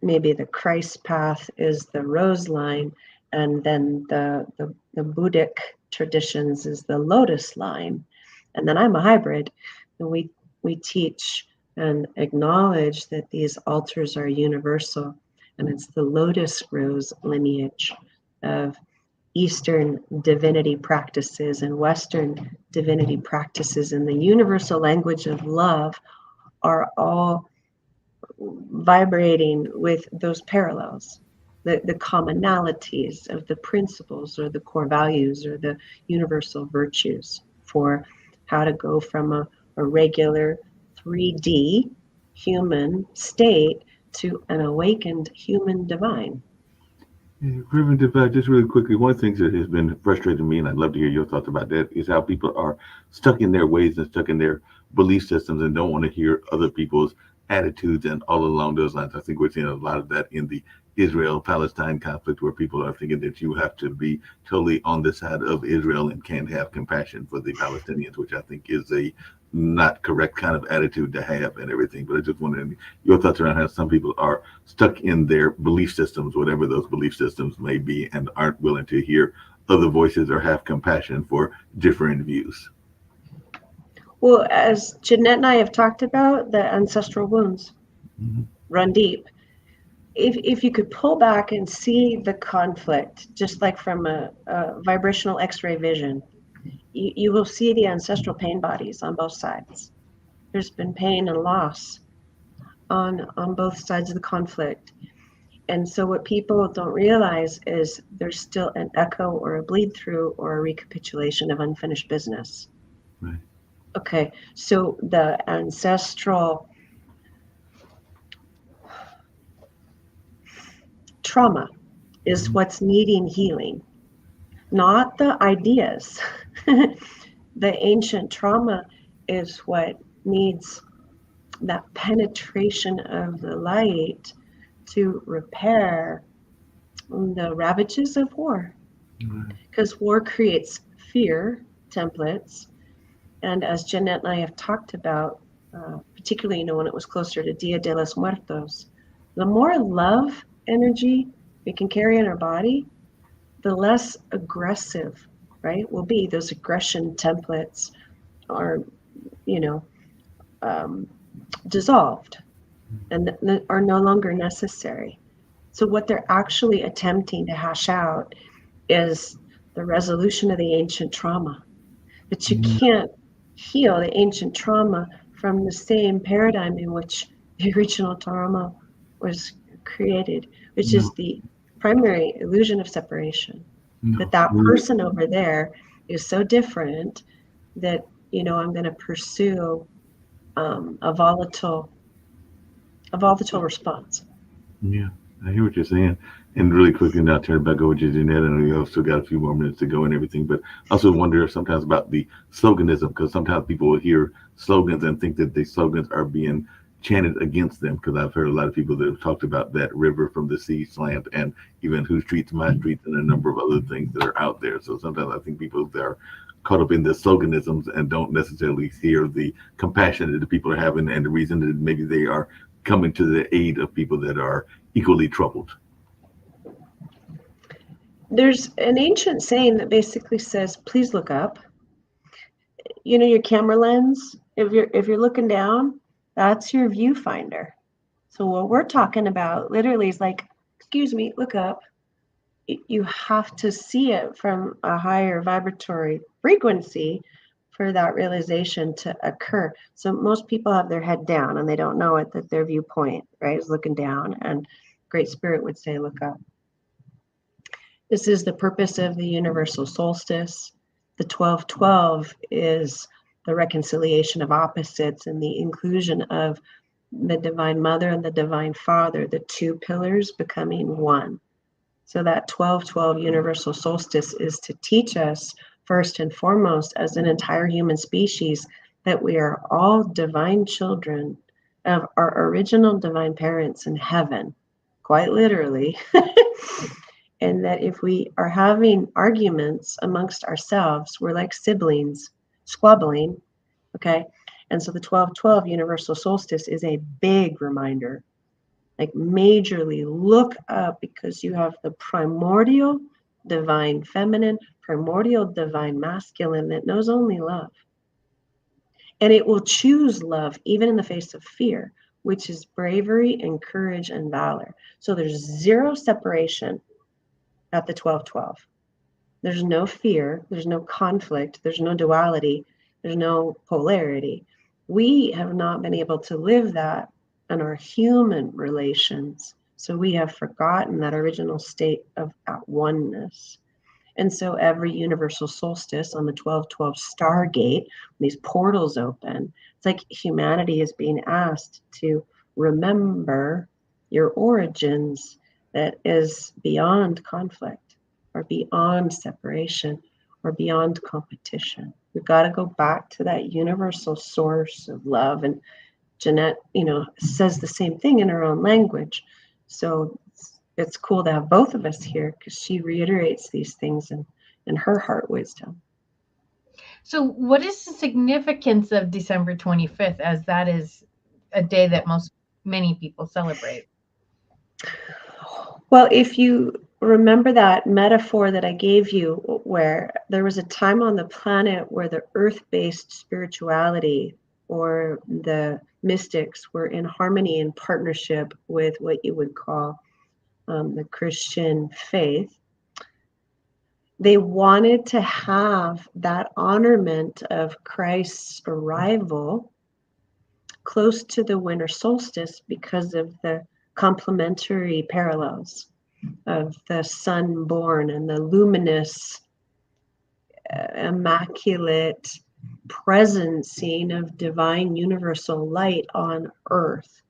maybe the Christ path is the rose line, and then the Buddhic traditions is the lotus line. And then I'm a hybrid, and we teach and acknowledge that these altars are universal, and it's the lotus rose lineage of Eastern divinity practices and Western divinity practices, and the universal language of love are all vibrating with those parallels, the commonalities of the principles or the core values or the universal virtues for how to go from a regular 3D human state to an awakened human divine. Yeah, Reverend Divine, just really quickly, one of the things that has been frustrating me, and I'd love to hear your thoughts about that, is how people are stuck in their ways and stuck in their belief systems and don't want to hear other people's attitudes and all along those lines. I think we're seeing a lot of that in the Israel-Palestine conflict, where people are thinking that you have to be totally on the side of Israel and can't have compassion for the Palestinians, which I think is a not correct kind of attitude to have and everything. But I just wondered your thoughts around how some people are stuck in their belief systems, whatever those belief systems may be, and aren't willing to hear other voices or have compassion for different views. Well, as Jeanette and I have talked about, the ancestral wounds run deep. If you could pull back and see the conflict, just like from a vibrational X-ray vision, you will see the ancestral pain bodies on both sides. There's been pain and loss on both sides of the conflict. And so what people don't realize is there's still an echo or a bleed through or a recapitulation of unfinished business. Right. Okay, so the ancestral trauma is what's needing healing, not the ideas. The ancient trauma is what needs that penetration of the light to repair the ravages of war. Because war creates fear templates. And as Jeanette and I have talked about, particularly, when it was closer to Dia de los Muertos, the more love energy we can carry in our body, the less aggressive, right, will be. Those aggression templates are, dissolved and are no longer necessary. So what they're actually attempting to hash out is the resolution of the ancient trauma. But you can't heal the ancient trauma from the same paradigm in which the original trauma was created, which is the primary illusion of separation. That person over there is so different that, I'm going to pursue a volatile response. Yeah, I hear what you're saying. And really quickly now, turn it back over to Jeanette. And we also got a few more minutes to go and everything. But I also wonder sometimes about the sloganism, because sometimes people will hear slogans and think that the slogans are being chanted against them. Because I've heard a lot of people that have talked about that river from the sea slant and even who streets my streets and a number of other things that are out there. So sometimes I think people that are caught up in the sloganisms and don't necessarily hear the compassion that the people are having and the reason that maybe they are coming to the aid of people that are equally troubled. There's an ancient saying that basically says, please look up. Your camera lens, if you're looking down, that's your viewfinder. So what we're talking about literally is like, excuse me, look up. You have to see it from a higher vibratory frequency for that realization to occur. So most people have their head down and they don't know it, that their viewpoint, right, is looking down, and Great Spirit would say, look up. This is the purpose of the universal solstice. The 12-12 is the reconciliation of opposites and the inclusion of the Divine Mother and the Divine Father, the two pillars becoming one. So that 12-12 universal solstice is to teach us, first and foremost, as an entire human species, that we are all divine children of our original divine parents in heaven, quite literally. And that if we are having arguments amongst ourselves, we're like siblings squabbling, okay? And so the 12-12 universal solstice is a big reminder, like majorly look up, because you have the primordial divine feminine, primordial divine masculine that knows only love. And it will choose love even in the face of fear, which is bravery and courage and valor. So there's zero separation at the 12-12. There's no fear, there's no conflict, there's no duality, there's no polarity. We have not been able to live that in our human relations. So we have forgotten that original state of at oneness. And so every universal solstice on the 12-12 stargate, these portals open, it's like humanity is being asked to remember your origins, that is beyond conflict or beyond separation or beyond competition. We've got to go back to that universal source of love. And Jeanette, says the same thing in her own language. So it's cool to have both of us here, because she reiterates these things in her heart wisdom. So what is the significance of December 25th, as that is a day that many people celebrate? Well, if you remember that metaphor that I gave you, where there was a time on the planet where the earth-based spirituality or the mystics were in harmony and partnership with what you would call the Christian faith. They wanted to have that honorment of Christ's arrival close to the winter solstice because of the complementary parallels of the sun born and the luminous, immaculate presencing of divine universal light on earth.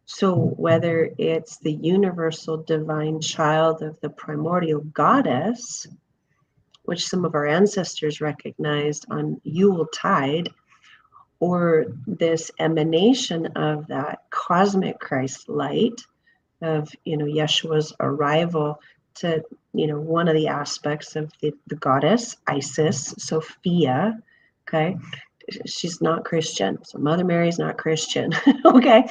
So whether it's the universal divine child of the primordial goddess, which some of our ancestors recognized on Yule tide, or this emanation of that cosmic Christ light of, Yeshua's arrival to, one of the aspects of the goddess, Isis, Sophia, okay? She's not Christian. So Mother Mary's not Christian, okay?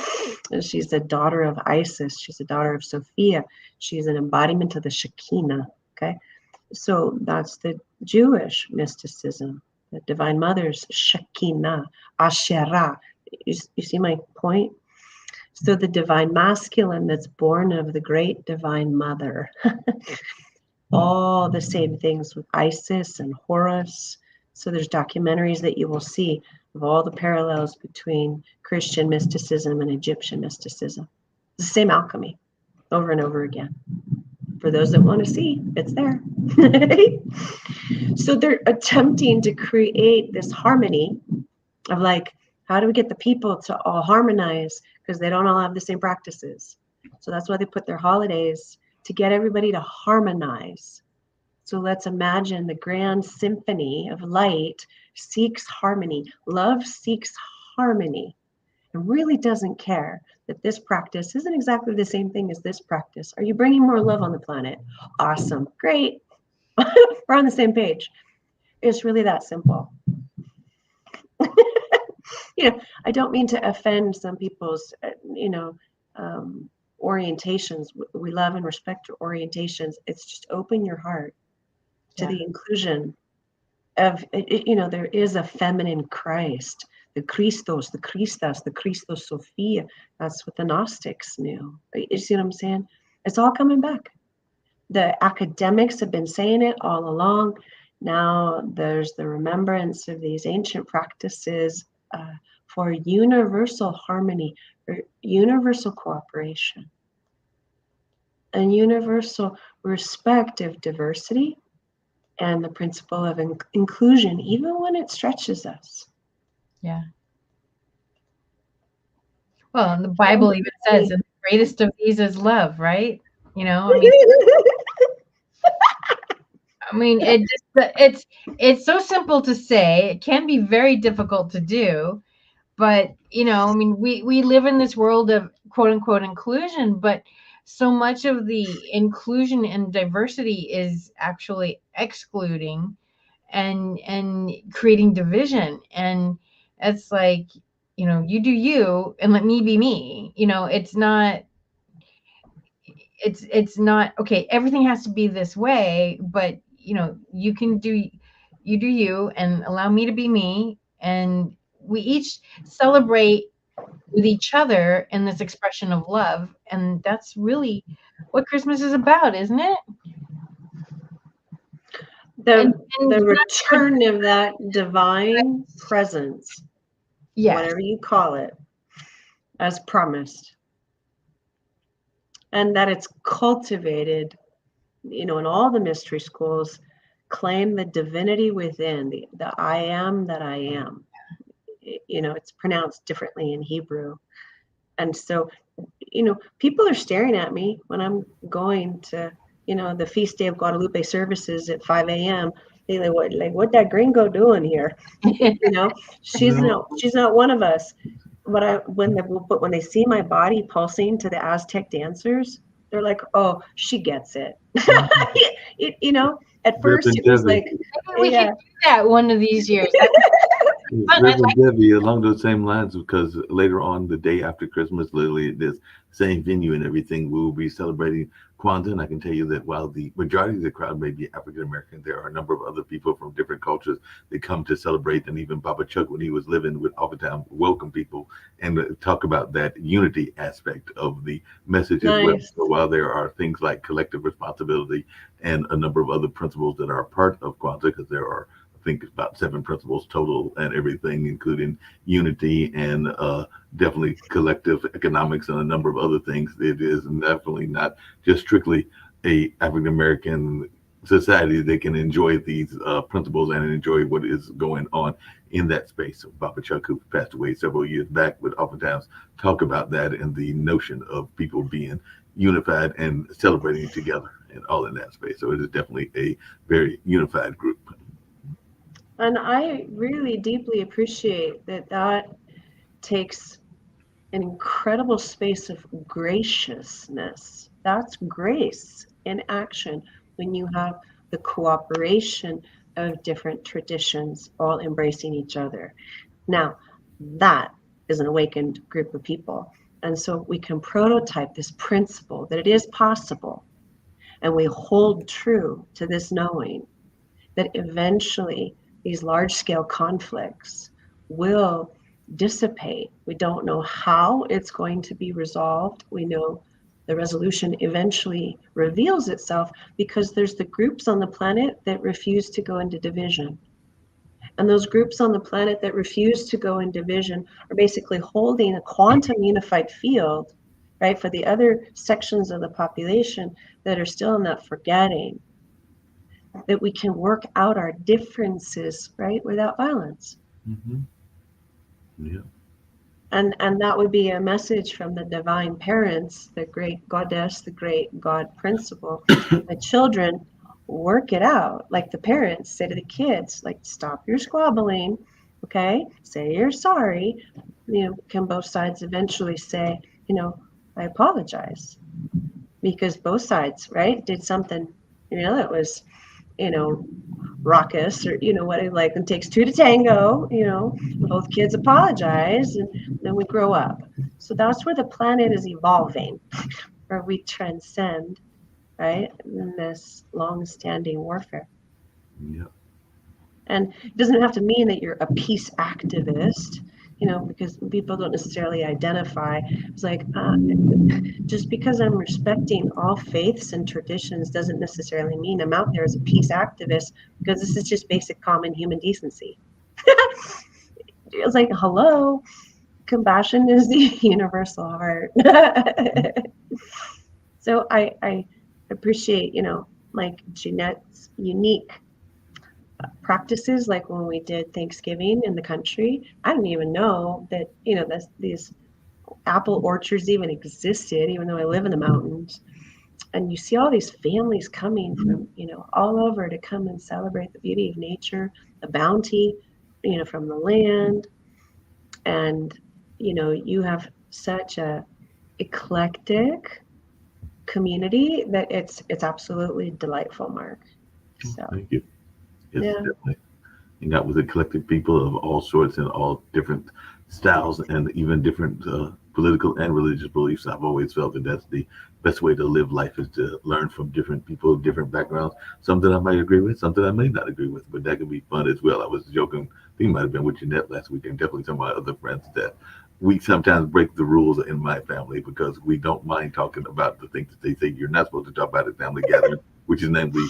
And she's the daughter of Isis. She's the daughter of Sophia. She's an embodiment of the Shekinah, okay? So that's the Jewish mysticism. The Divine Mother's Shekinah, Asherah. You see my point? So the divine masculine that's born of the great divine mother. All the same things with Isis and Horus. So there's documentaries that you will see of all the parallels between Christian mysticism and Egyptian mysticism. It's the same alchemy over and over again. For those that want to see, it's there. So they're attempting to create this harmony of like, how do we get the people to all harmonize? Because they don't all have the same practices. So that's why they put their holidays to get everybody to harmonize. So let's imagine the grand symphony of light seeks harmony. Love seeks harmony and really doesn't care that this practice isn't exactly the same thing as this practice. Are you bringing more love on the planet? Awesome. Great. We're on the same page. It's really that simple. I don't mean to offend some people's, orientations. We love and respect your orientations. It's just open your heart to the inclusion of, there is a feminine Christ, the Christos, the Christas, the Christos Sophia. That's what the Gnostics knew. You see what I'm saying? It's all coming back. The academics have been saying it all along. Now there's the remembrance of these ancient practices for universal harmony, or universal cooperation, and universal respect of diversity, and the principle of inclusion, even when it stretches us. Yeah. Well, and the Bible even says the greatest of these is love, right? It's so simple to say. It can be very difficult to do, but we live in this world of quote unquote inclusion, but so much of the inclusion and diversity is actually excluding and creating division. And it's like, you do you and let me be me. It's not okay. Everything has to be this way, but you can do you and allow me to be me, and we each celebrate with each other in this expression of love, and that's really what Christmas is about, isn't it? The return of that divine presence, whatever you call it, as promised. And that it's cultivated, in all the mystery schools, claim the divinity within, the I am that I am. It's pronounced differently in Hebrew. And so, people are staring at me when I'm going to, the Feast Day of Guadalupe services at 5 a.m. They're like, what that gringo doing here? She's not one of us. But when they see my body pulsing to the Aztec dancers, they're like, oh, she gets it. At first it was like, we can do that one of these years. Reverend Debbie, along those same lines, because later on, the day after Christmas, literally this same venue and everything, we will be celebrating Kwanzaa. And I can tell you that while the majority of the crowd may be African American, there are a number of other people from different cultures that come to celebrate. And even Papa Chuck, when he was living, would oftentimes welcome people and talk about that unity aspect of the message as well. So while there are things like collective responsibility and a number of other principles that are a part of Kwanzaa, because there are, I think, about 7 principles total and everything, including unity and definitely collective economics and a number of other things. It is definitely not just strictly a African American society that can enjoy these principles and enjoy what is going on in that space. Papa Chuck, who passed away several years back, would oftentimes talk about that and the notion of people being unified and celebrating together and all in that space. So it is definitely a very unified group. And I really deeply appreciate that that takes an incredible space of graciousness. That's grace in action when you have the cooperation of different traditions all embracing each other. Now, that is an awakened group of people. And so we can prototype this principle that it is possible, and we hold true to this knowing that eventually these large scale conflicts will dissipate. We don't know how it's going to be resolved. We know the resolution eventually reveals itself because there's the groups on the planet that refuse to go into division. And those groups on the planet that refuse to go in division are basically holding a quantum unified field, right, for the other sections of the population that are still in that forgetting, that we can work out our differences, right, without violence. Mm-hmm. Yeah. And that would be a message from the divine parents, the great goddess, the great God principle. The children work it out, like the parents say to the kids, like, stop your squabbling, okay? Say you're sorry. Can both sides eventually say, I apologize? Because both sides, right, did something, that was, you know, raucous, or what it like, it takes two to tango, both kids apologize, and then we grow up. So that's where the planet is evolving, where we transcend, right, in this long-standing warfare. Yeah. And it doesn't have to mean that you're a peace activist, because people don't necessarily identify. It's like, just because I'm respecting all faiths and traditions doesn't necessarily mean I'm out there as a peace activist, because this is just basic common human decency. It's like, hello, compassion is the universal heart. So I appreciate, like Jeanette's unique practices, like when we did Thanksgiving in the country. I didn't even know that, these apple orchards even existed, even though I live in the mountains. And you see all these families coming from, all over to come and celebrate the beauty of nature, the bounty, from the land. And, you have such a eclectic community that it's absolutely delightful, Mark. So, Thank you. Yes, yeah. definitely. Hang out with eclectic people of all sorts and all different styles and even different political and religious beliefs. I've always felt that that's the best way to live life, is to learn from different people, different backgrounds. Some that I might agree with, some that I may not agree with, but that can be fun as well. I was joking, I think it might have been with Jeanette last week, and definitely some of my other friends, that we sometimes break the rules in my family because we don't mind talking about the things that they say you're not supposed to talk about at family gatherings, which is namely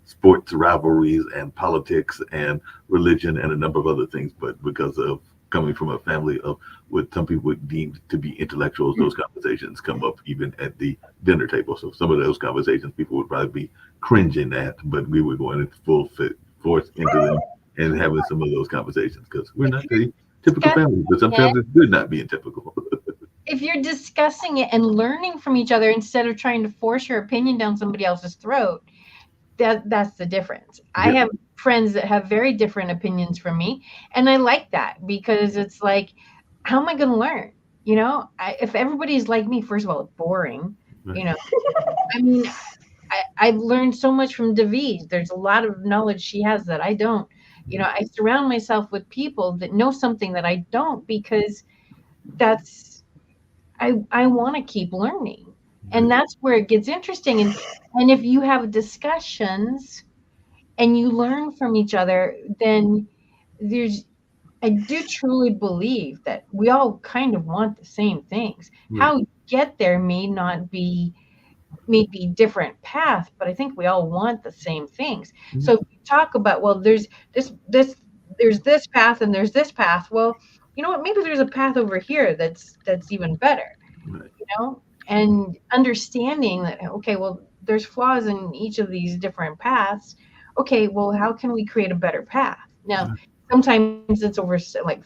sports rivalries and politics and religion and a number of other things. But because of coming from a family of what some people would deem to be intellectuals, those conversations come up even at the dinner table. So some of those conversations people would probably be cringing at, but we were going into full fit force into them and having some of those conversations because we're not a typical family, but sometimes it's good not being typical. If you're discussing it and learning from each other instead of trying to force your opinion down somebody else's throat, that's the difference. I Yeah. have friends that have very different opinions from me, and I like that because it's like, how am I going to learn? If everybody's like me, first of all, it's boring. Right. You know, I mean, I've learned so much from David. There's a lot of knowledge she has that I don't. I surround myself with people that know something that I don't, because that's I want to keep learning. And Right. that's where it gets interesting. And if you have discussions and you learn from each other, then there's I do truly believe that we all kind of want the same things. Right. How you get there may be different path, but I think we all want the same things. Yeah. So if you talk about, well, there's this path and there's this path. Well, you know what? Maybe there's a path over here that's even better, Right. and understanding that, okay, well, there's flaws in each of these different paths. Okay, well, how can we create a better path? Now, Right. sometimes it's over, like,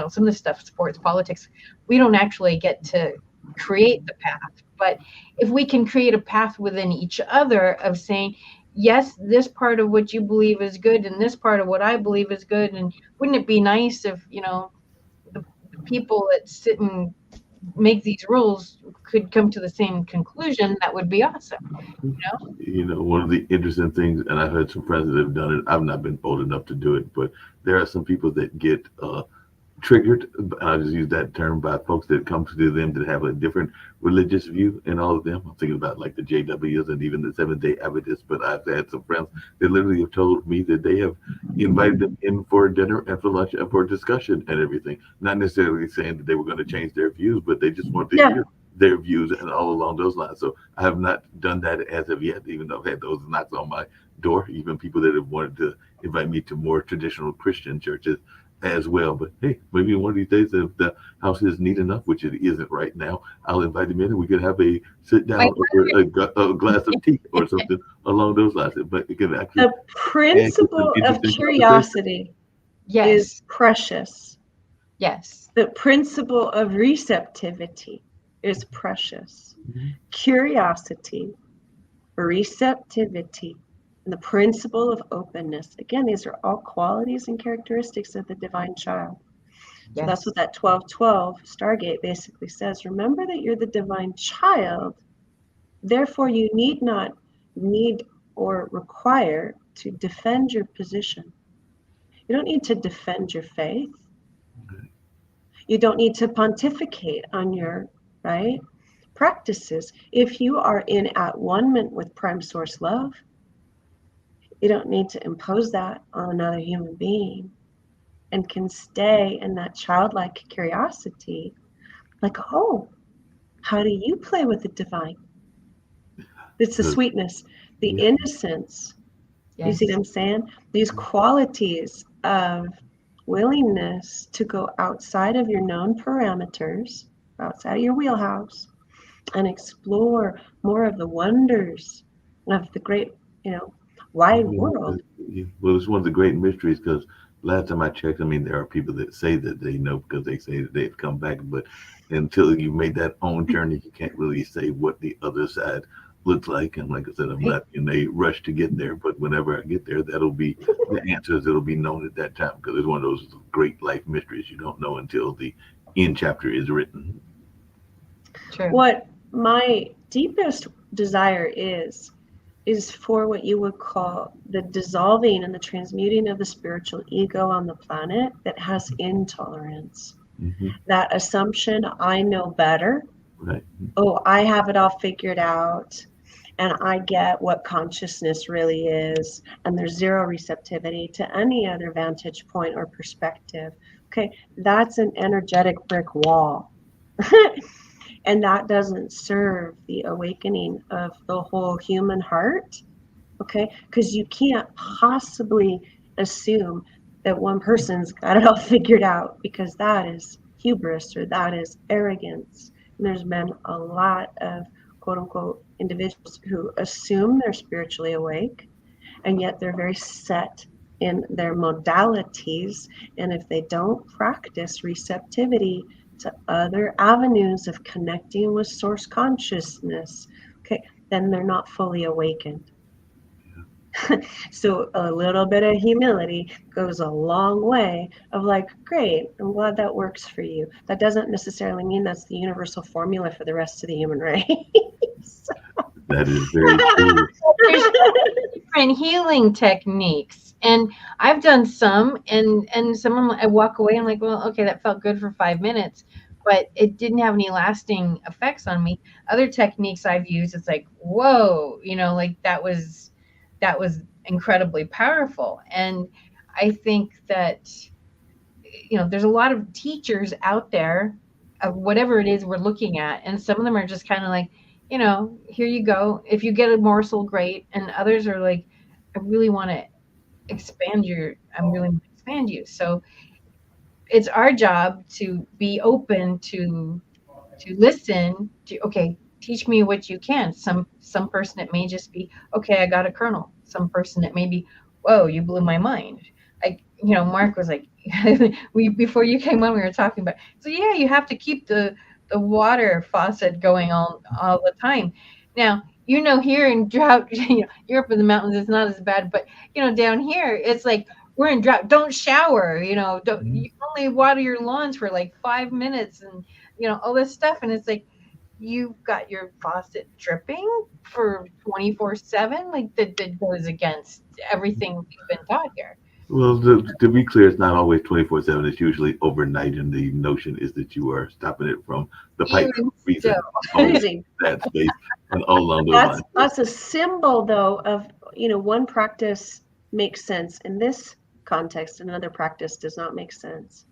some of the stuff, sports, politics, we don't actually get to create the path. But if we can create a path within each other of saying, yes, this part of what you believe is good and this part of what I believe is good. And wouldn't it be nice if, the people that sit and make these rules could come to the same conclusion? That would be awesome. One of the interesting things, and I've had some friends that have done it. I've not been bold enough to do it, but there are some people that get triggered. I just use that term by folks that come to them that have a different religious view, and all of them. I'm thinking about like the JWs and even the Seventh Day Adventists. But I've had some friends that literally have told me that they have invited them in for dinner and for lunch and for discussion and everything. Not necessarily saying that they were going to change their views, but they just want to Yeah. hear their views and all along those lines. So I have not done that as of yet, even though I've had those knocks on my door, even people that have wanted to invite me to more traditional Christian churches as well. But hey, maybe one of these days, if the house is neat enough, which it isn't right now, I'll invite him in and we could have a sit Like, down over a glass of tea or something along those lines. But it can actually The add to some principle of interesting conversation. curiosity is yes, precious. yes, The principle of receptivity is precious. Mhm. Curiosity, receptivity, and the principle of openness. Again, these are all qualities and characteristics of the divine child. So that's yes. what that 1212 Stargate basically says. Remember that you're the divine child, therefore, you need not need or require to defend your position. You don't need to defend your faith. You don't need to pontificate on your right practices. If you are in at one-ment with prime source love, you don't need to impose that on another human being, and can stay in that childlike curiosity, like, oh, how do you play with the divine? It's the Good. sweetness, the Yeah. innocence. You see what Yes. I'm saying? These qualities of willingness to go outside of your known parameters, outside of your wheelhouse, and explore more of the wonders of the great, you know, wide world. Well, it's one of the great mysteries because last time I checked, I mean, there are people that say that they know because they say that they've come back, but until you made that own journey, you can't really say what the other side looks like. And like I said, I'm Right. not in a rush to get there, but whenever I get there, that'll be the answers that'll be known at that time because it's one of those great life mysteries you don't know until the end chapter is written. True. What my deepest desire is for what you would call the dissolving and the transmuting of the spiritual ego on the planet that has intolerance. Hmm. That assumption, I know better. Right. Oh, I have it all figured out, and I get what consciousness really is, and there's zero receptivity to any other vantage point or perspective. Okay, that's an energetic brick wall. And that doesn't serve the awakening of the whole human heart. Okay, because you can't possibly assume that one person's got it all figured out, because that is hubris or that is arrogance. And there's been a lot of quote unquote individuals who assume they're spiritually awake, and yet they're very set in their modalities. And if they don't practice receptivity to other avenues of connecting with source consciousness, okay, then they're not fully awakened. So a little bit of humility goes a long way of like, great, I'm glad that works for you. That doesn't necessarily mean that's the universal formula for the rest of the human race. That is very true. There's different healing techniques, and I've done some, and some of them I walk away and I'm like, well, okay, that felt good for 5 minutes, but it didn't have any lasting effects on me. Other techniques I've used, it's like, whoa, like that was incredibly powerful. And I think that there's a lot of teachers out there of whatever it is we're looking at, and some of them are just kind of like, here you go. If you get a morsel, great. And others are like, I really want to I'm really want to expand you. So it's our job to be open to listen to, okay, teach me what you can. Some person it may just be, okay, I got a kernel. Some person it may be, whoa, you blew my mind. Like, Mark was like, we before you came on, we were talking about, so yeah, you have to keep the water faucet going all the time. Now, Here in drought, you're up in the mountains, it's not as bad, but down here, it's like we're in drought. Don't shower, don't Mhm. you only water your lawns for like 5 minutes and all this stuff. And it's like you've got your faucet dripping for 24/7, like that goes against everything we've been taught here. Well, to be clear, it's not always 24/7. It's usually overnight, and the notion is that you are stopping it from the pipe Even from freezing still, all in Freezing. that space and all along those That's lines. that's a symbol though of, one practice makes sense in this context, another practice does not make sense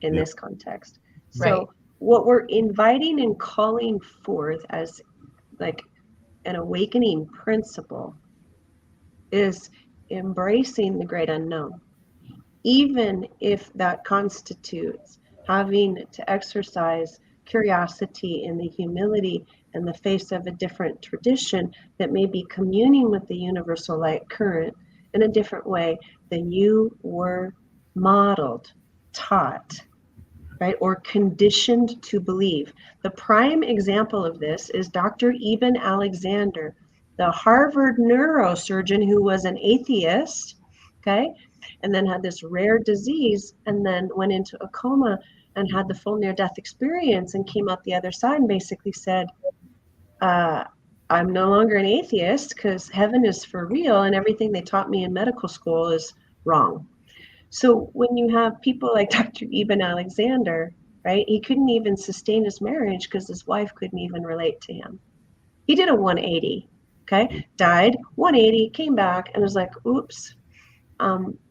in Yeah. this context. right. So what we're inviting and calling forth as like an awakening principle is embracing the great unknown, even if that constitutes having to exercise curiosity and the humility in the face of a different tradition that may be communing with the universal light current in a different way than you were modeled, taught, right, or conditioned to believe. The prime example of this is Dr. Eben Alexander, the Harvard neurosurgeon who was an atheist, okay, and then had this rare disease and then went into a coma and had the full near death experience and came out the other side and basically said, uh, I'm no longer an atheist because heaven is for real and everything they taught me in medical school is wrong. So when you have people like Dr. Eben Alexander, right, he couldn't even sustain his marriage because his wife couldn't even relate to him. He did a 180, okay, died, 180, came back and was like, oops,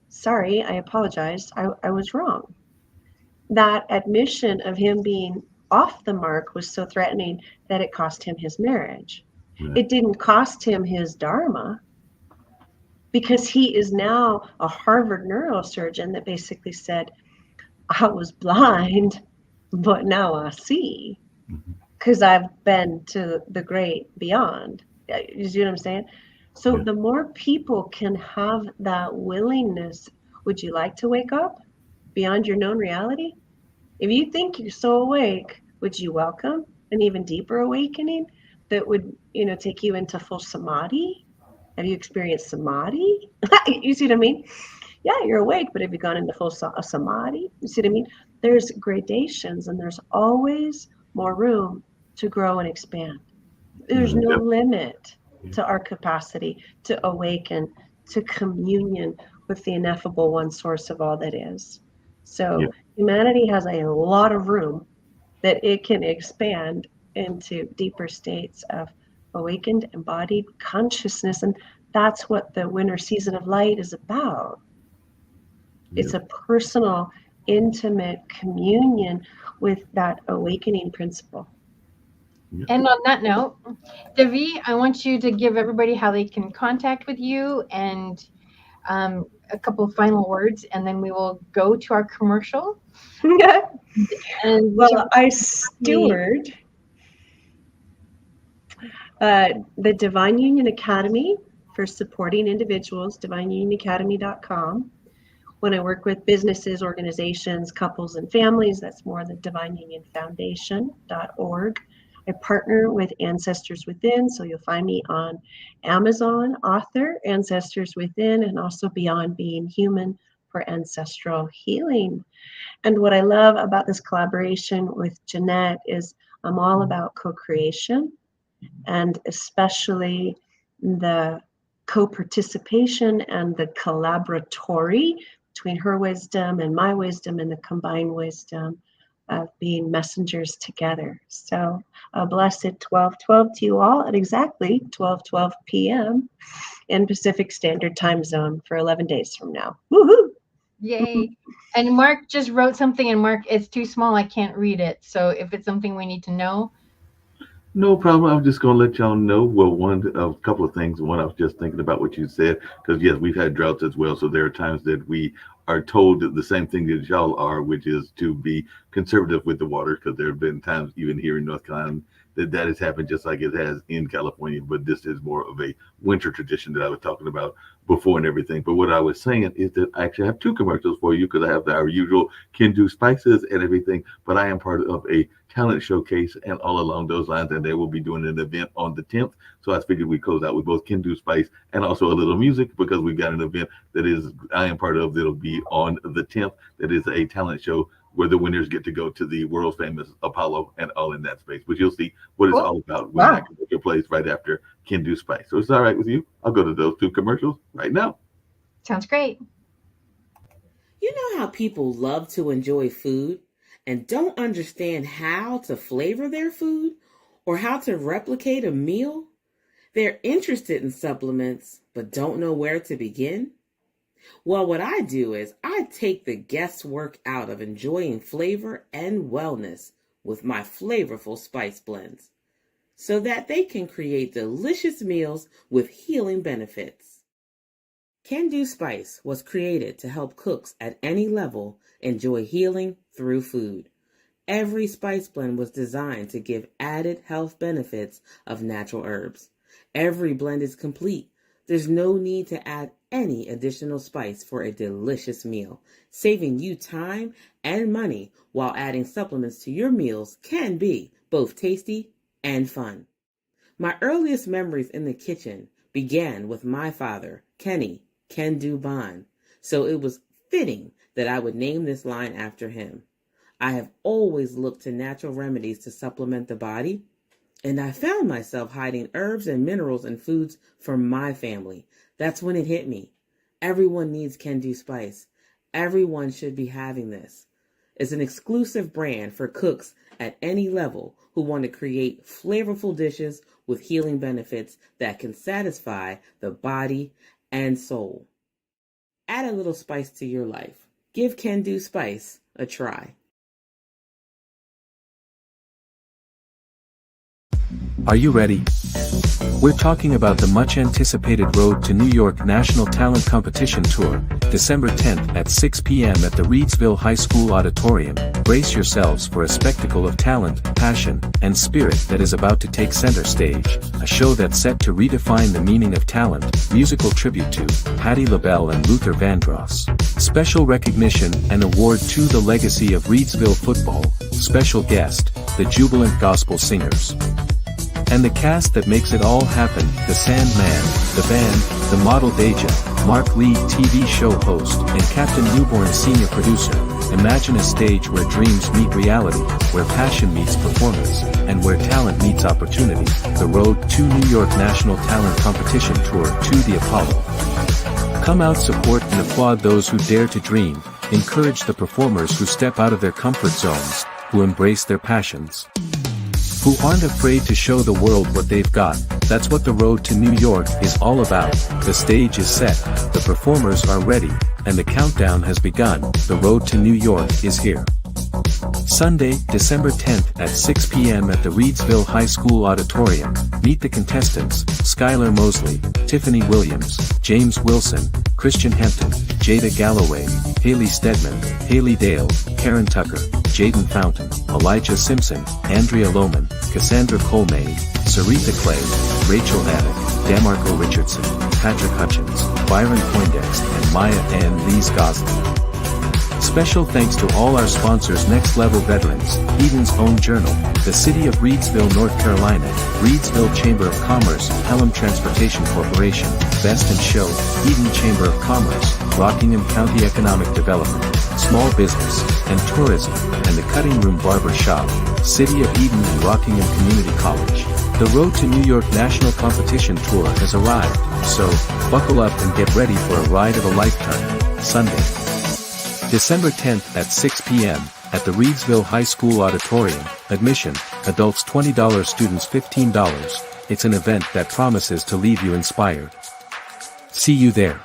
sorry, I apologize. I was wrong. That admission of him being off the mark was so threatening that it cost him his marriage. Right. It didn't cost him his dharma because he is now a Harvard neurosurgeon that basically said, I was blind, but now I see Mhm. because I've been to the great beyond. You see what I'm saying? So Yeah. the more people can have that willingness, would you like to wake up beyond your known reality? If you think you're so awake, would you welcome an even deeper awakening that would, take you into full samadhi? Have you experienced samadhi? You see what I mean? Yeah, you're awake, but have you gone into full samadhi? You see what I mean? There's gradations and there's always more room to grow and expand. There's Mm, no yep. limit Yeah. to our capacity to awaken, to communion with the ineffable one source of all that is. Yeah. So humanity has a lot of room that it can expand into deeper states of awakened, embodied consciousness. And that's what the winter season of light is about. Yeah. It's a personal, intimate communion with that awakening principle. Yeah. And on that note, Devi, I want you to give everybody how they can contact with you and a couple of final words, and then we will go to our commercial. And we Well, I be steward the Divine Union Academy for supporting individuals, divineunionacademy.com. When I work with businesses, organizations, couples, and families, that's more the divineunionfoundation.org. I partner with Ancestors Within, so you'll find me on Amazon, author, Ancestors Within, and also Beyond Being Human for ancestral healing. And what I love about this collaboration with Jeanette is I'm all about co-creation and especially the co-participation and the collaboratory between her wisdom and my wisdom and the combined wisdom of being messengers together. So a blessed 12:12 to you all at exactly 12:12 p.m. in Pacific Standard Time Zone for 11 days from now. Woohoo! yay. And Mark just wrote something, and Mark, it's too small. I can't read it. So if it's something we need to know, No problem. I'm just going to let y'all know. Well, a couple of things. One, I was just thinking about what you said, because yes, we've had droughts as well. So there are times that we are told the same thing that y'all are, which is to be conservative with the water, because there have been times even here in North Carolina that has happened just like it has in California. But this is more of a winter tradition that I was talking about before and everything. But what I was saying is that I actually have two commercials for you, because I have our usual Can Do Spices and everything, but I am part of a talent showcase and all along those lines, and they will be doing an event on the 10th. So I figured we close out with both Can Do Spice and also a little music, because we've got an event that is I am part of that'll be on the 10th. That is a talent show where the winners get to go to the world famous Apollo and all in that space. But you'll see what it's all about when I take your place right after Can Do Spice. So it's all right with you? I'll go to those two commercials right now. Sounds great. You know how people love to enjoy food and don't understand how to flavor their food or how to replicate a meal? They're interested in supplements but don't know where to begin? Well, what I do is I take the guesswork out of enjoying flavor and wellness with my flavorful spice blends, so that they can create delicious meals with healing benefits. Can Do Spice was created to help cooks at any level enjoy healing through food. Every spice blend was designed to give added health benefits of natural herbs. Every blend is complete. There's no need to add any additional spice for a delicious meal. Saving you time and money while adding supplements to your meals can be both tasty and fun. My earliest memories in the kitchen began with my father, Kenny Can Do Bond, so it was fitting that I would name this line after him. I have always looked to natural remedies to supplement the body, and I found myself hiding herbs and minerals in foods for my family. That's when it hit me. Everyone needs Can Do Spice. Everyone should be having this. It's an exclusive brand for cooks at any level who want to create flavorful dishes with healing benefits that can satisfy the body and soul. Add a little spice to your life. Give Can Do Spice a try. Are you ready? We're talking about the much-anticipated Road to New York National Talent Competition Tour, December 10th at 6 p.m. at the Reedsville High School Auditorium. Brace yourselves for a spectacle of talent, passion, and spirit that is about to take center stage. A show that's set to redefine the meaning of talent, musical tribute to Patti LaBelle and Luther Vandross. Special recognition and award to the legacy of Reedsville football. Special guest, the Jubilant Gospel Singers. And the cast that makes it all happen, the Sandman, the band, the model Deja, Mark Lee TV show host, and Captain Newborn senior producer. Imagine a stage where dreams meet reality, where passion meets performance, and where talent meets opportunity. The Road to New York National Talent Competition Tour to the Apollo. Come out, support and applaud those who dare to dream, encourage the performers who step out of their comfort zones, who embrace their passions, who aren't afraid to show the world what they've got. That's what the Road to New York is all about. The stage is set, the performers are ready, and the countdown has begun. The Road to New York is here. Sunday, December 10th at 6 p.m. at the Reedsville High School Auditorium. Meet the contestants: Skylar Mosley, Tiffany Williams, James Wilson, Christian Hampton, Jada Galloway, Haley Stedman, Haley Dale, Karen Tucker, Jaden Fountain, Elijah Simpson, Andrea Lohman, Cassandra Colmay, Sarita Clay, Rachel Abbott, Damarco Richardson, Patrick Hutchins, Byron Poindexter, and Maya Ann Lees Goslin. Special thanks to all our sponsors: Next Level Veterans, Eden's Own Journal, the City of Reedsville, North Carolina, Reedsville Chamber of Commerce, Pelham Transportation Corporation, Best in Show, Eden Chamber of Commerce, Rockingham County Economic Development, Small Business and Tourism, and the Cutting Room Barber Shop, City of Eden and Rockingham Community College. The Road to New York National Competition Tour has arrived, so buckle up and get ready for a ride of a lifetime. Sunday, December 10th at 6 p.m. at the Reedsville High School Auditorium. Admission, adults $20, students $15. It's an event that promises to leave you inspired. See you there.